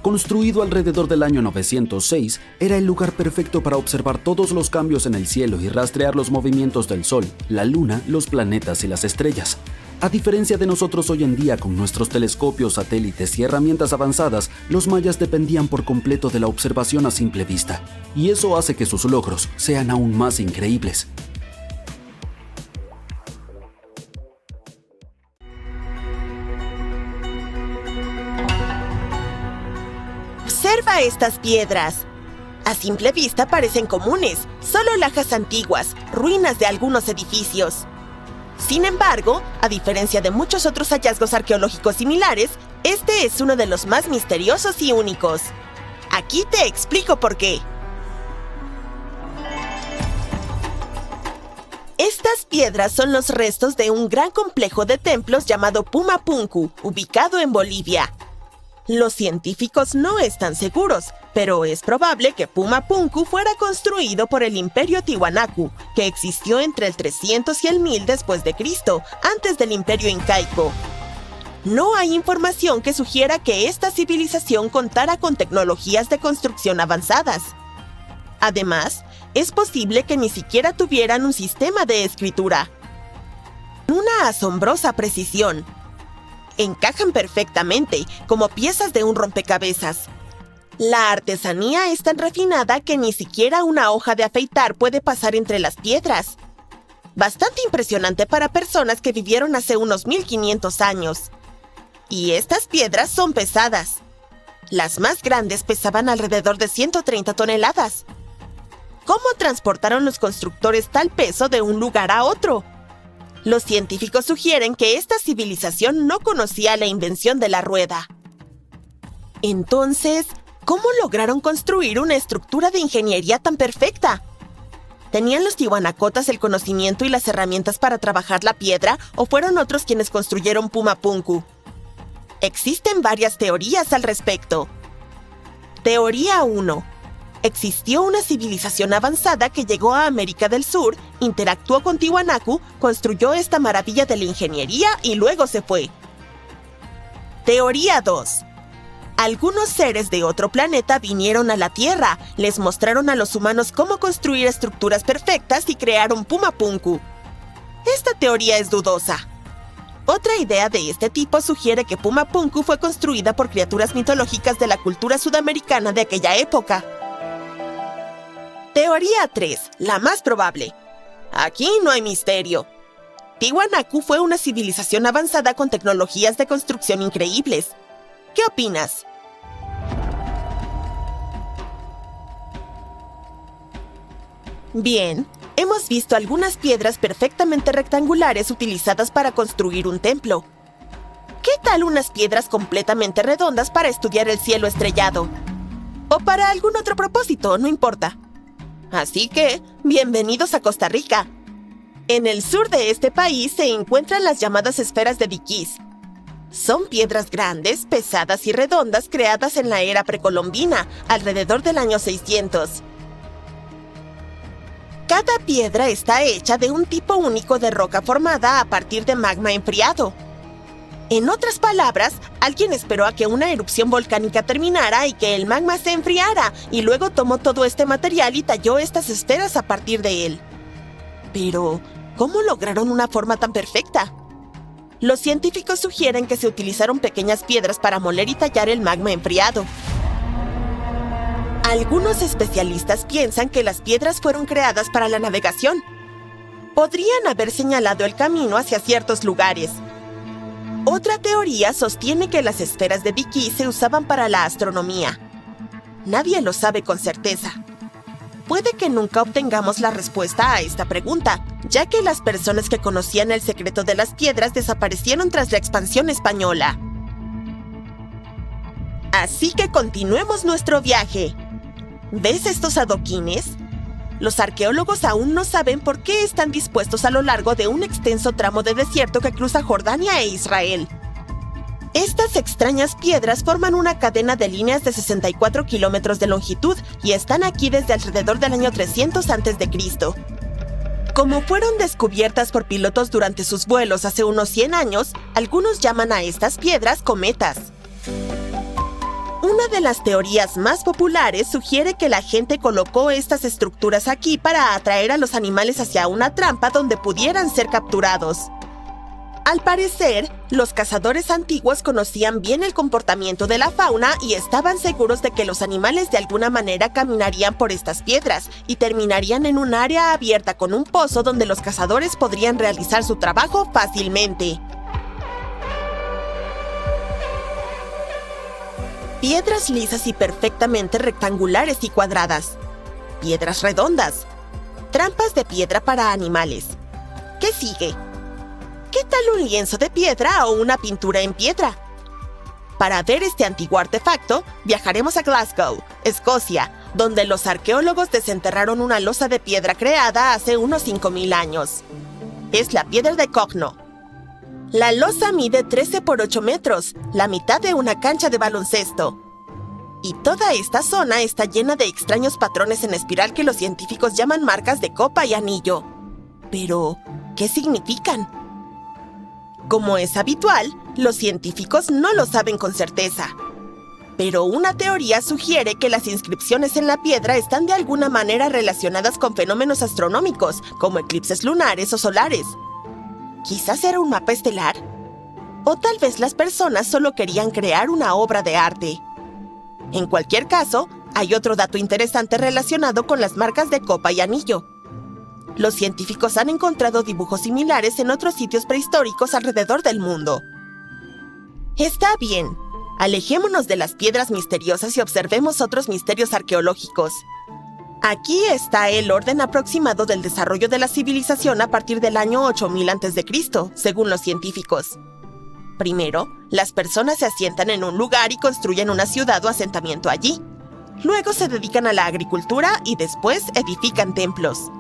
Construido alrededor del año 906, era el lugar perfecto para observar todos los cambios en el cielo y rastrear los movimientos del Sol, la Luna, los planetas y las estrellas. A diferencia de nosotros hoy en día con nuestros telescopios, satélites y herramientas avanzadas, los mayas dependían por completo de la observación a simple vista, y eso hace que sus logros sean aún más increíbles. Observa estas piedras. A simple vista parecen comunes, solo lajas antiguas, ruinas de algunos edificios. Sin embargo, a diferencia de muchos otros hallazgos arqueológicos similares, este es uno de los más misteriosos y únicos. Aquí te explico por qué. Estas piedras son los restos de un gran complejo de templos llamado Pumapunku, ubicado en Bolivia. Los científicos no están seguros, pero es probable que Pumapunku fuera construido por el Imperio Tiwanaku, que existió entre el 300 y el 1000 después de Cristo, antes del Imperio Incaico. No hay información que sugiera que esta civilización contara con tecnologías de construcción avanzadas. Además, es posible que ni siquiera tuvieran un sistema de escritura. Una asombrosa precisión. Encajan perfectamente, como piezas de un rompecabezas. La artesanía es tan refinada que ni siquiera una hoja de afeitar puede pasar entre las piedras. Bastante impresionante para personas que vivieron hace unos 1500 años. Y estas piedras son pesadas. Las más grandes pesaban alrededor de 130 toneladas. ¿Cómo transportaron los constructores tal peso de un lugar a otro? Los científicos sugieren que esta civilización no conocía la invención de la rueda. Entonces, ¿cómo lograron construir una estructura de ingeniería tan perfecta? ¿Tenían los tiwanacotas el conocimiento y las herramientas para trabajar la piedra o fueron otros quienes construyeron Pumapunku? Existen varias teorías al respecto. Teoría 1. Existió una civilización avanzada que llegó a América del Sur, interactuó con Tiwanaku, construyó esta maravilla de la ingeniería y luego se fue. Teoría 2. Algunos seres de otro planeta vinieron a la Tierra, les mostraron a los humanos cómo construir estructuras perfectas y crearon Pumapunku. Esta teoría es dudosa. Otra idea de este tipo sugiere que Pumapunku fue construida por criaturas mitológicas de la cultura sudamericana de aquella época. Teoría 3, la más probable. Aquí no hay misterio. Tiwanaku fue una civilización avanzada con tecnologías de construcción increíbles. ¿Qué opinas? Bien, hemos visto algunas piedras perfectamente rectangulares utilizadas para construir un templo. ¿Qué tal unas piedras completamente redondas para estudiar el cielo estrellado? O para algún otro propósito, no importa. Así que, bienvenidos a Costa Rica. En el sur de este país se encuentran las llamadas esferas de Diquís. Son piedras grandes, pesadas y redondas creadas en la era precolombina, alrededor del año 600. Cada piedra está hecha de un tipo único de roca formada a partir de magma enfriado. En otras palabras, alguien esperó a que una erupción volcánica terminara y que el magma se enfriara, y luego tomó todo este material y talló estas esferas a partir de él. Pero, ¿cómo lograron una forma tan perfecta? Los científicos sugieren que se utilizaron pequeñas piedras para moler y tallar el magma enfriado. Algunos especialistas piensan que las piedras fueron creadas para la navegación. Podrían haber señalado el camino hacia ciertos lugares. Otra teoría sostiene que las esferas de Diquís se usaban para la astronomía. Nadie lo sabe con certeza. Puede que nunca obtengamos la respuesta a esta pregunta, ya que las personas que conocían el secreto de las piedras desaparecieron tras la expansión española. Así que continuemos nuestro viaje. ¿Ves estos adoquines? Los arqueólogos aún no saben por qué están dispuestos a lo largo de un extenso tramo de desierto que cruza Jordania e Israel. Estas extrañas piedras forman una cadena de líneas de 64 kilómetros de longitud y están aquí desde alrededor del año 300 a.C. Como fueron descubiertas por pilotos durante sus vuelos hace unos 100 años, algunos llaman a estas piedras cometas. Una de las teorías más populares sugiere que la gente colocó estas estructuras aquí para atraer a los animales hacia una trampa donde pudieran ser capturados. Al parecer, los cazadores antiguos conocían bien el comportamiento de la fauna y estaban seguros de que los animales de alguna manera caminarían por estas piedras y terminarían en un área abierta con un pozo donde los cazadores podrían realizar su trabajo fácilmente. Piedras lisas y perfectamente rectangulares y cuadradas. Piedras redondas. Trampas de piedra para animales. ¿Qué sigue? ¿Qué tal un lienzo de piedra o una pintura en piedra? Para ver este antiguo artefacto, viajaremos a Glasgow, Escocia, donde los arqueólogos desenterraron una losa de piedra creada hace unos 5.000 años. Es la piedra de Cogno. La losa mide 13 por 8 metros, la mitad de una cancha de baloncesto. Y toda esta zona está llena de extraños patrones en espiral que los científicos llaman marcas de copa y anillo. Pero, ¿qué significan? Como es habitual, los científicos no lo saben con certeza. Pero una teoría sugiere que las inscripciones en la piedra están de alguna manera relacionadas con fenómenos astronómicos, como eclipses lunares o solares. ¿Quizás era un mapa estelar? O tal vez las personas solo querían crear una obra de arte. En cualquier caso, hay otro dato interesante relacionado con las marcas de copa y anillo. Los científicos han encontrado dibujos similares en otros sitios prehistóricos alrededor del mundo. Está bien, alejémonos de las piedras misteriosas y observemos otros misterios arqueológicos. Aquí está el orden aproximado del desarrollo de la civilización a partir del año 8000 a.C., según los científicos. Primero, las personas se asientan en un lugar y construyen una ciudad o asentamiento allí. Luego se dedican a la agricultura y después edifican templos.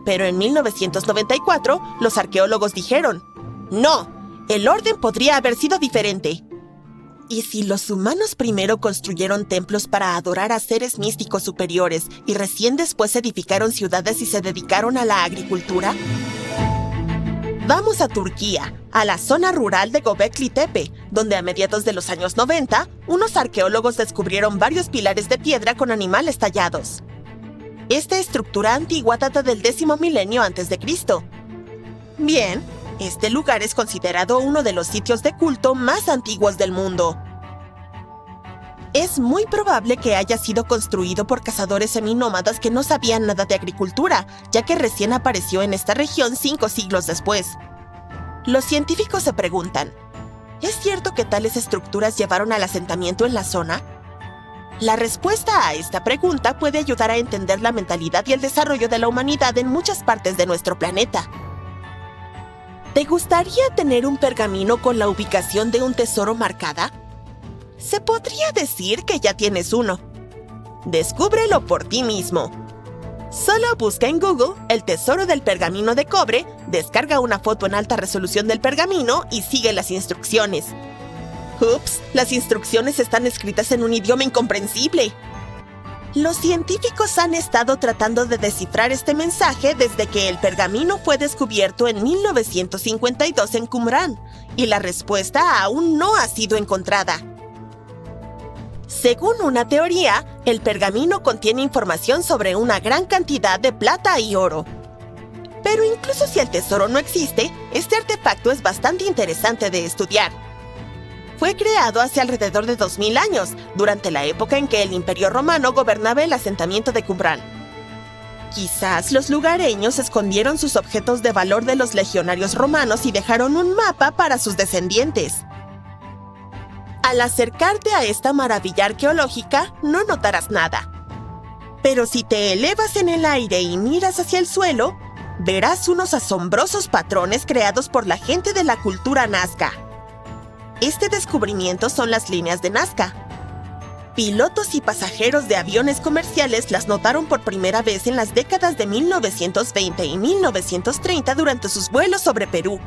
Pero en 1994, los arqueólogos dijeron, ¡no! El orden podría haber sido diferente. ¿Y si los humanos primero construyeron templos para adorar a seres místicos superiores y recién después edificaron ciudades y se dedicaron a la agricultura? Vamos a Turquía, a la zona rural de Göbekli Tepe, donde a mediados de los años 90, unos arqueólogos descubrieron varios pilares de piedra con animales tallados. Esta estructura antigua data del 10º milenio antes de Cristo. Bien, este lugar es considerado uno de los sitios de culto más antiguos del mundo. Es muy probable que haya sido construido por cazadores seminómadas que no sabían nada de agricultura, ya que recién apareció en esta región 5 siglos después. Los científicos se preguntan, ¿es cierto que tales estructuras llevaron al asentamiento en la zona? La respuesta a esta pregunta puede ayudar a entender la mentalidad y el desarrollo de la humanidad en muchas partes de nuestro planeta. ¿Te gustaría tener un pergamino con la ubicación de un tesoro marcada? Se podría decir que ya tienes uno. Descúbrelo por ti mismo. Solo busca en Google el tesoro del pergamino de cobre, descarga una foto en alta resolución del pergamino y sigue las instrucciones. ¡Ups! Las instrucciones están escritas en un idioma incomprensible. Los científicos han estado tratando de descifrar este mensaje desde que el pergamino fue descubierto en 1952 en Qumrán, y la respuesta aún no ha sido encontrada. Según una teoría, el pergamino contiene información sobre una gran cantidad de plata y oro. Pero incluso si el tesoro no existe, este artefacto es bastante interesante de estudiar. Fue creado hace alrededor de 2000 años, durante la época en que el Imperio Romano gobernaba el asentamiento de Qumrán. Quizás los lugareños escondieron sus objetos de valor de los legionarios romanos y dejaron un mapa para sus descendientes. Al acercarte a esta maravilla arqueológica, no notarás nada. Pero si te elevas en el aire y miras hacia el suelo, verás unos asombrosos patrones creados por la gente de la cultura nazca. Este descubrimiento son las líneas de Nazca. Pilotos y pasajeros de aviones comerciales las notaron por primera vez en las décadas de 1920 y 1930 durante sus vuelos sobre Perú.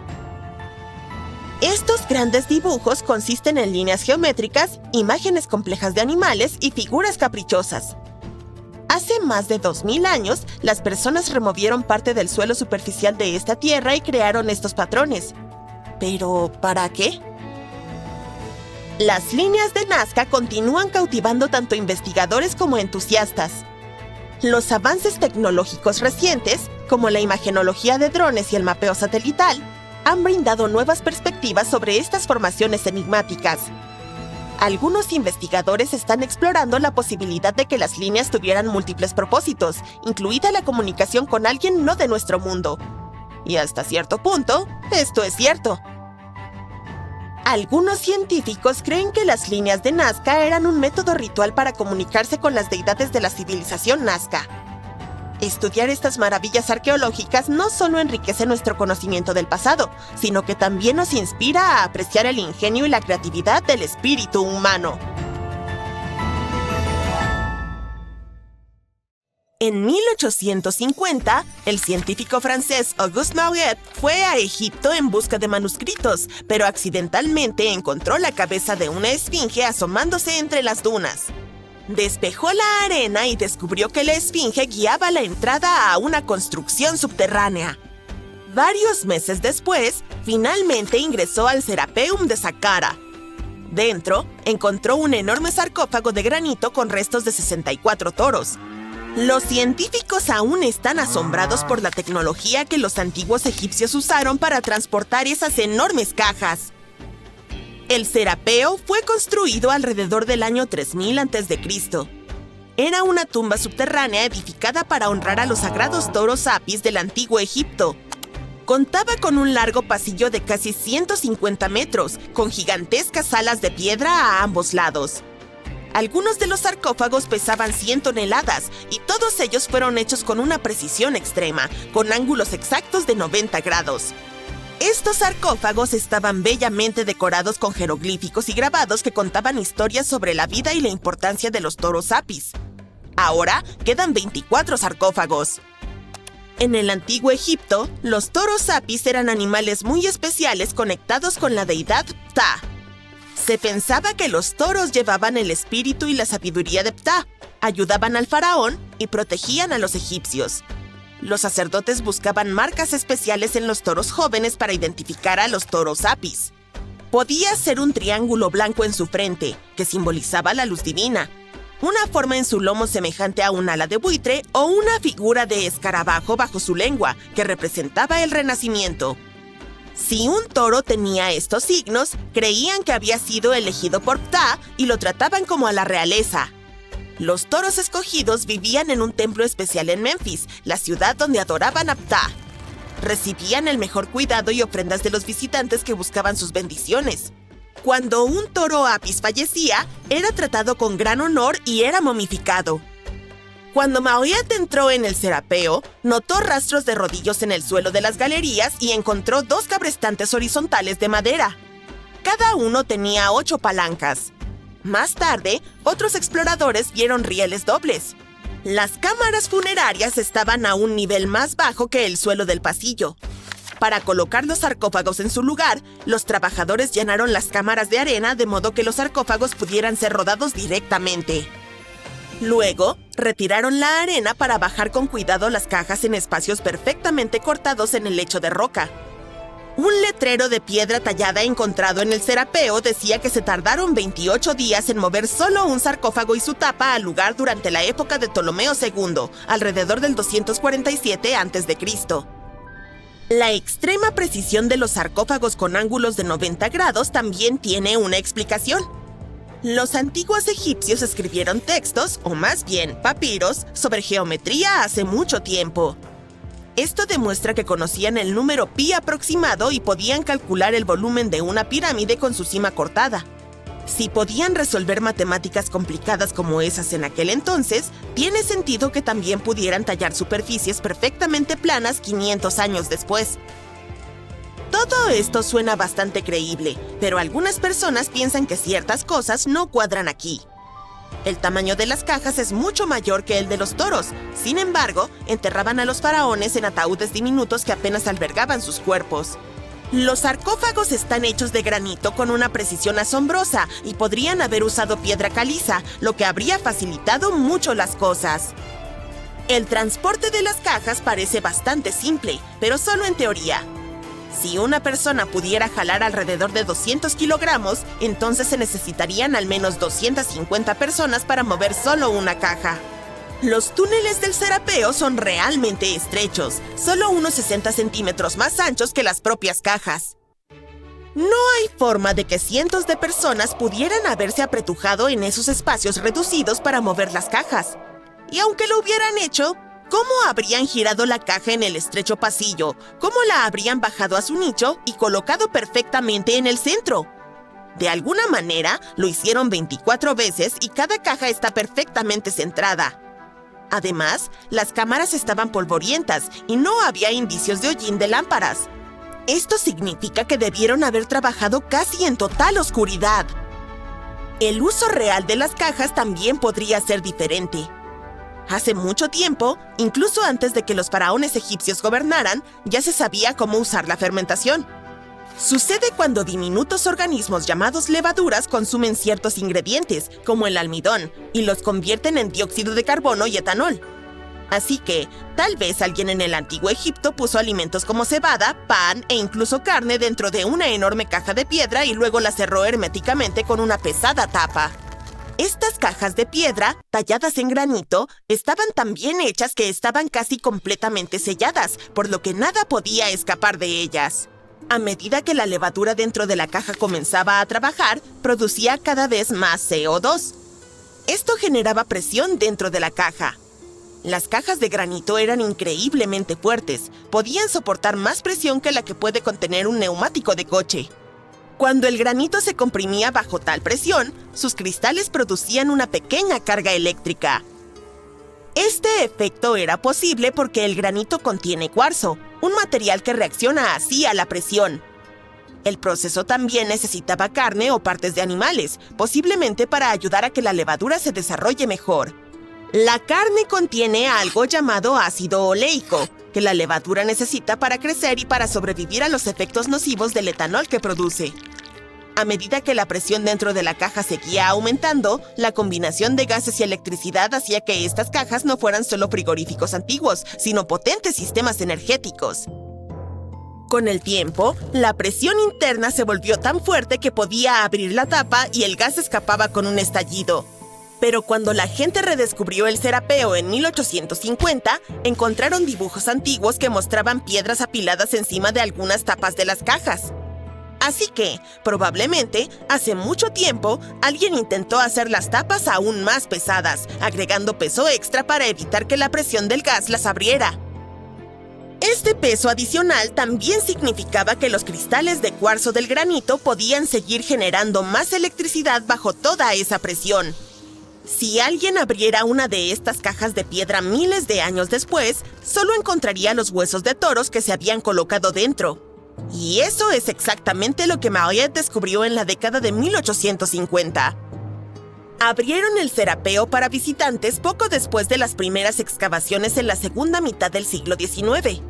Estos grandes dibujos consisten en líneas geométricas, imágenes complejas de animales y figuras caprichosas. Hace más de 2000 años, las personas removieron parte del suelo superficial de esta tierra y crearon estos patrones. ¿Pero para qué? Las líneas de Nazca continúan cautivando tanto investigadores como entusiastas. Los avances tecnológicos recientes, como la imagenología de drones y el mapeo satelital, han brindado nuevas perspectivas sobre estas formaciones enigmáticas. Algunos investigadores están explorando la posibilidad de que las líneas tuvieran múltiples propósitos, incluida la comunicación con alguien no de nuestro mundo. Y hasta cierto punto, esto es cierto. Algunos científicos creen que las líneas de Nazca eran un método ritual para comunicarse con las deidades de la civilización Nazca. Estudiar estas maravillas arqueológicas no solo enriquece nuestro conocimiento del pasado, sino que también nos inspira a apreciar el ingenio y la creatividad del espíritu humano. En 1850, el científico francés Auguste Mauret fue a Egipto en busca de manuscritos, pero accidentalmente encontró la cabeza de una esfinge asomándose entre las dunas. Despejó la arena y descubrió que la esfinge guiaba la entrada a una construcción subterránea. Varios meses después, finalmente ingresó al Serapeum de Saqqara. Dentro, encontró un enorme sarcófago de granito con restos de 64 toros. Los científicos aún están asombrados por la tecnología que los antiguos egipcios usaron para transportar esas enormes cajas. El Serapeo fue construido alrededor del año 3000 a.C. Era una tumba subterránea edificada para honrar a los sagrados toros apis del antiguo Egipto. Contaba con un largo pasillo de casi 150 metros, con gigantescas alas de piedra a ambos lados. Algunos de los sarcófagos pesaban 100 toneladas y todos ellos fueron hechos con una precisión extrema, con ángulos exactos de 90 grados. Estos sarcófagos estaban bellamente decorados con jeroglíficos y grabados que contaban historias sobre la vida y la importancia de los toros apis. Ahora quedan 24 sarcófagos. En el antiguo Egipto, los toros apis eran animales muy especiales conectados con la deidad Ptah. Se pensaba que los toros llevaban el espíritu y la sabiduría de Ptah, ayudaban al faraón y protegían a los egipcios. Los sacerdotes buscaban marcas especiales en los toros jóvenes para identificar a los toros apis. Podía ser un triángulo blanco en su frente, que simbolizaba la luz divina, una forma en su lomo semejante a un ala de buitre o una figura de escarabajo bajo su lengua, que representaba el renacimiento. Si un toro tenía estos signos, creían que había sido elegido por Ptah y lo trataban como a la realeza. Los toros escogidos vivían en un templo especial en Memphis, la ciudad donde adoraban a Ptah. Recibían el mejor cuidado y ofrendas de los visitantes que buscaban sus bendiciones. Cuando un toro Apis fallecía, era tratado con gran honor y era momificado. Cuando Mahomet entró en el Serapeo, notó rastros de rodillos en el suelo de las galerías y encontró 2 cabrestantes horizontales de madera. Cada uno tenía 8 palancas. Más tarde, otros exploradores vieron rieles dobles. Las cámaras funerarias estaban a un nivel más bajo que el suelo del pasillo. Para colocar los sarcófagos en su lugar, los trabajadores llenaron las cámaras de arena de modo que los sarcófagos pudieran ser rodados directamente. Luego, retiraron la arena para bajar con cuidado las cajas en espacios perfectamente cortados en el lecho de roca. Un letrero de piedra tallada encontrado en el Serapeo decía que se tardaron 28 días en mover solo un sarcófago y su tapa al lugar durante la época de Ptolomeo II, alrededor del 247 a.C. La extrema precisión de los sarcófagos con ángulos de 90 grados también tiene una explicación. Los antiguos egipcios escribieron textos, o más bien papiros, sobre geometría hace mucho tiempo. Esto demuestra que conocían el número pi aproximado y podían calcular el volumen de una pirámide con su cima cortada. Si podían resolver matemáticas complicadas como esas en aquel entonces, tiene sentido que también pudieran tallar superficies perfectamente planas 500 años después. Todo esto suena bastante creíble, pero algunas personas piensan que ciertas cosas no cuadran aquí. El tamaño de las cajas es mucho mayor que el de los toros. Sin embargo, enterraban a los faraones en ataúdes diminutos que apenas albergaban sus cuerpos. Los sarcófagos están hechos de granito con una precisión asombrosa y podrían haber usado piedra caliza, lo que habría facilitado mucho las cosas. El transporte de las cajas parece bastante simple, pero solo en teoría. Si una persona pudiera jalar alrededor de 200 kilogramos, entonces se necesitarían al menos 250 personas para mover solo una caja. Los túneles del Serapeo son realmente estrechos, solo unos 60 centímetros más anchos que las propias cajas. No hay forma de que cientos de personas pudieran haberse apretujado en esos espacios reducidos para mover las cajas. Y aunque lo hubieran hecho, ¿cómo habrían girado la caja en el estrecho pasillo? ¿Cómo la habrían bajado a su nicho y colocado perfectamente en el centro? De alguna manera, lo hicieron 24 veces y cada caja está perfectamente centrada. Además, las cámaras estaban polvorientas y no había indicios de hollín de lámparas. Esto significa que debieron haber trabajado casi en total oscuridad. El uso real de las cajas también podría ser diferente. Hace mucho tiempo, incluso antes de que los faraones egipcios gobernaran, ya se sabía cómo usar la fermentación. Sucede cuando diminutos organismos llamados levaduras consumen ciertos ingredientes, como el almidón, y los convierten en dióxido de carbono y etanol. Así que, tal vez alguien en el antiguo Egipto puso alimentos como cebada, pan e incluso carne dentro de una enorme caja de piedra y luego la cerró herméticamente con una pesada tapa. Estas cajas de piedra, talladas en granito, estaban tan bien hechas que estaban casi completamente selladas, por lo que nada podía escapar de ellas. A medida que la levadura dentro de la caja comenzaba a trabajar, producía cada vez más CO2. Esto generaba presión dentro de la caja. Las cajas de granito eran increíblemente fuertes, podían soportar más presión que la que puede contener un neumático de coche. Cuando el granito se comprimía bajo tal presión, sus cristales producían una pequeña carga eléctrica. Este efecto era posible porque el granito contiene cuarzo, un material que reacciona así a la presión. El proceso también necesitaba carne o partes de animales, posiblemente para ayudar a que la levadura se desarrolle mejor. La carne contiene algo llamado ácido oleico, que la levadura necesita para crecer y para sobrevivir a los efectos nocivos del etanol que produce. A medida que la presión dentro de la caja seguía aumentando, la combinación de gases y electricidad hacía que estas cajas no fueran solo frigoríficos antiguos, sino potentes sistemas energéticos. Con el tiempo, la presión interna se volvió tan fuerte que podía abrir la tapa y el gas escapaba con un estallido. Pero cuando la gente redescubrió el Serapeo en 1850, encontraron dibujos antiguos que mostraban piedras apiladas encima de algunas tapas de las cajas. Así que, probablemente, hace mucho tiempo, alguien intentó hacer las tapas aún más pesadas, agregando peso extra para evitar que la presión del gas las abriera. Este peso adicional también significaba que los cristales de cuarzo del granito podían seguir generando más electricidad bajo toda esa presión. Si alguien abriera una de estas cajas de piedra miles de años después, solo encontraría los huesos de toros que se habían colocado dentro. Y eso es exactamente lo que Marriott descubrió en la década de 1850. Abrieron el Serapeo para visitantes poco después de las primeras excavaciones en la segunda mitad del siglo XIX.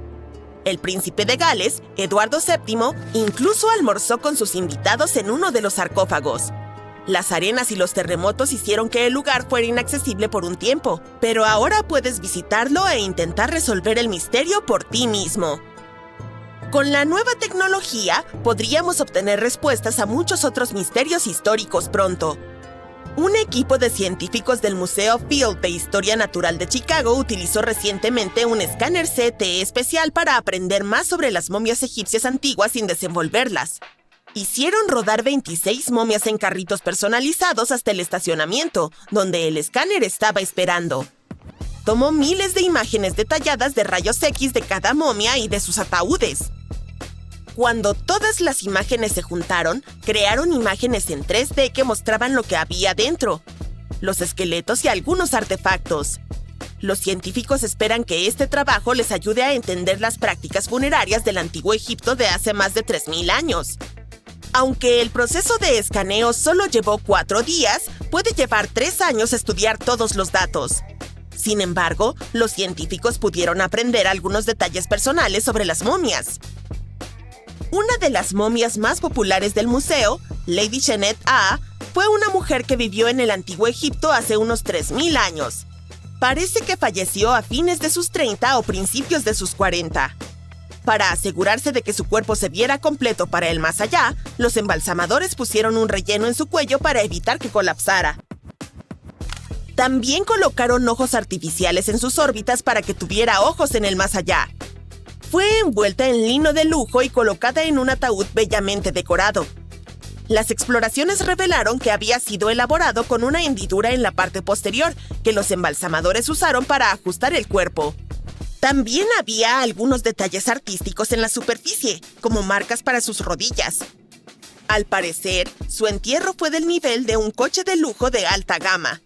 El príncipe de Gales, Eduardo VII, incluso almorzó con sus invitados en uno de los sarcófagos. Las arenas y los terremotos hicieron que el lugar fuera inaccesible por un tiempo, pero ahora puedes visitarlo e intentar resolver el misterio por ti mismo. Con la nueva tecnología, podríamos obtener respuestas a muchos otros misterios históricos pronto. Un equipo de científicos del Museo Field de Historia Natural de Chicago utilizó recientemente un escáner CT especial para aprender más sobre las momias egipcias antiguas sin desenvolverlas. Hicieron rodar 26 momias en carritos personalizados hasta el estacionamiento, donde el escáner estaba esperando. Tomó miles de imágenes detalladas de rayos X de cada momia y de sus ataúdes. Cuando todas las imágenes se juntaron, crearon imágenes en 3D que mostraban lo que había dentro, los esqueletos y algunos artefactos. Los científicos esperan que este trabajo les ayude a entender las prácticas funerarias del antiguo Egipto de hace más de 3000 años. Aunque el proceso de escaneo solo llevó 4 días, puede llevar 3 años estudiar todos los datos. Sin embargo, los científicos pudieron aprender algunos detalles personales sobre las momias. Una de las momias más populares del museo, Lady Genet A, fue una mujer que vivió en el antiguo Egipto hace unos 3000 años. Parece que falleció a fines de sus 30 o principios de sus 40. Para asegurarse de que su cuerpo se viera completo para el más allá, los embalsamadores pusieron un relleno en su cuello para evitar que colapsara. También colocaron ojos artificiales en sus órbitas para que tuviera ojos en el más allá. Fue envuelta en lino de lujo y colocada en un ataúd bellamente decorado. Las exploraciones revelaron que había sido elaborado con una hendidura en la parte posterior que los embalsamadores usaron para ajustar el cuerpo. También había algunos detalles artísticos en la superficie, como marcas para sus rodillas. Al parecer, su entierro fue del nivel de un coche de lujo de alta gama.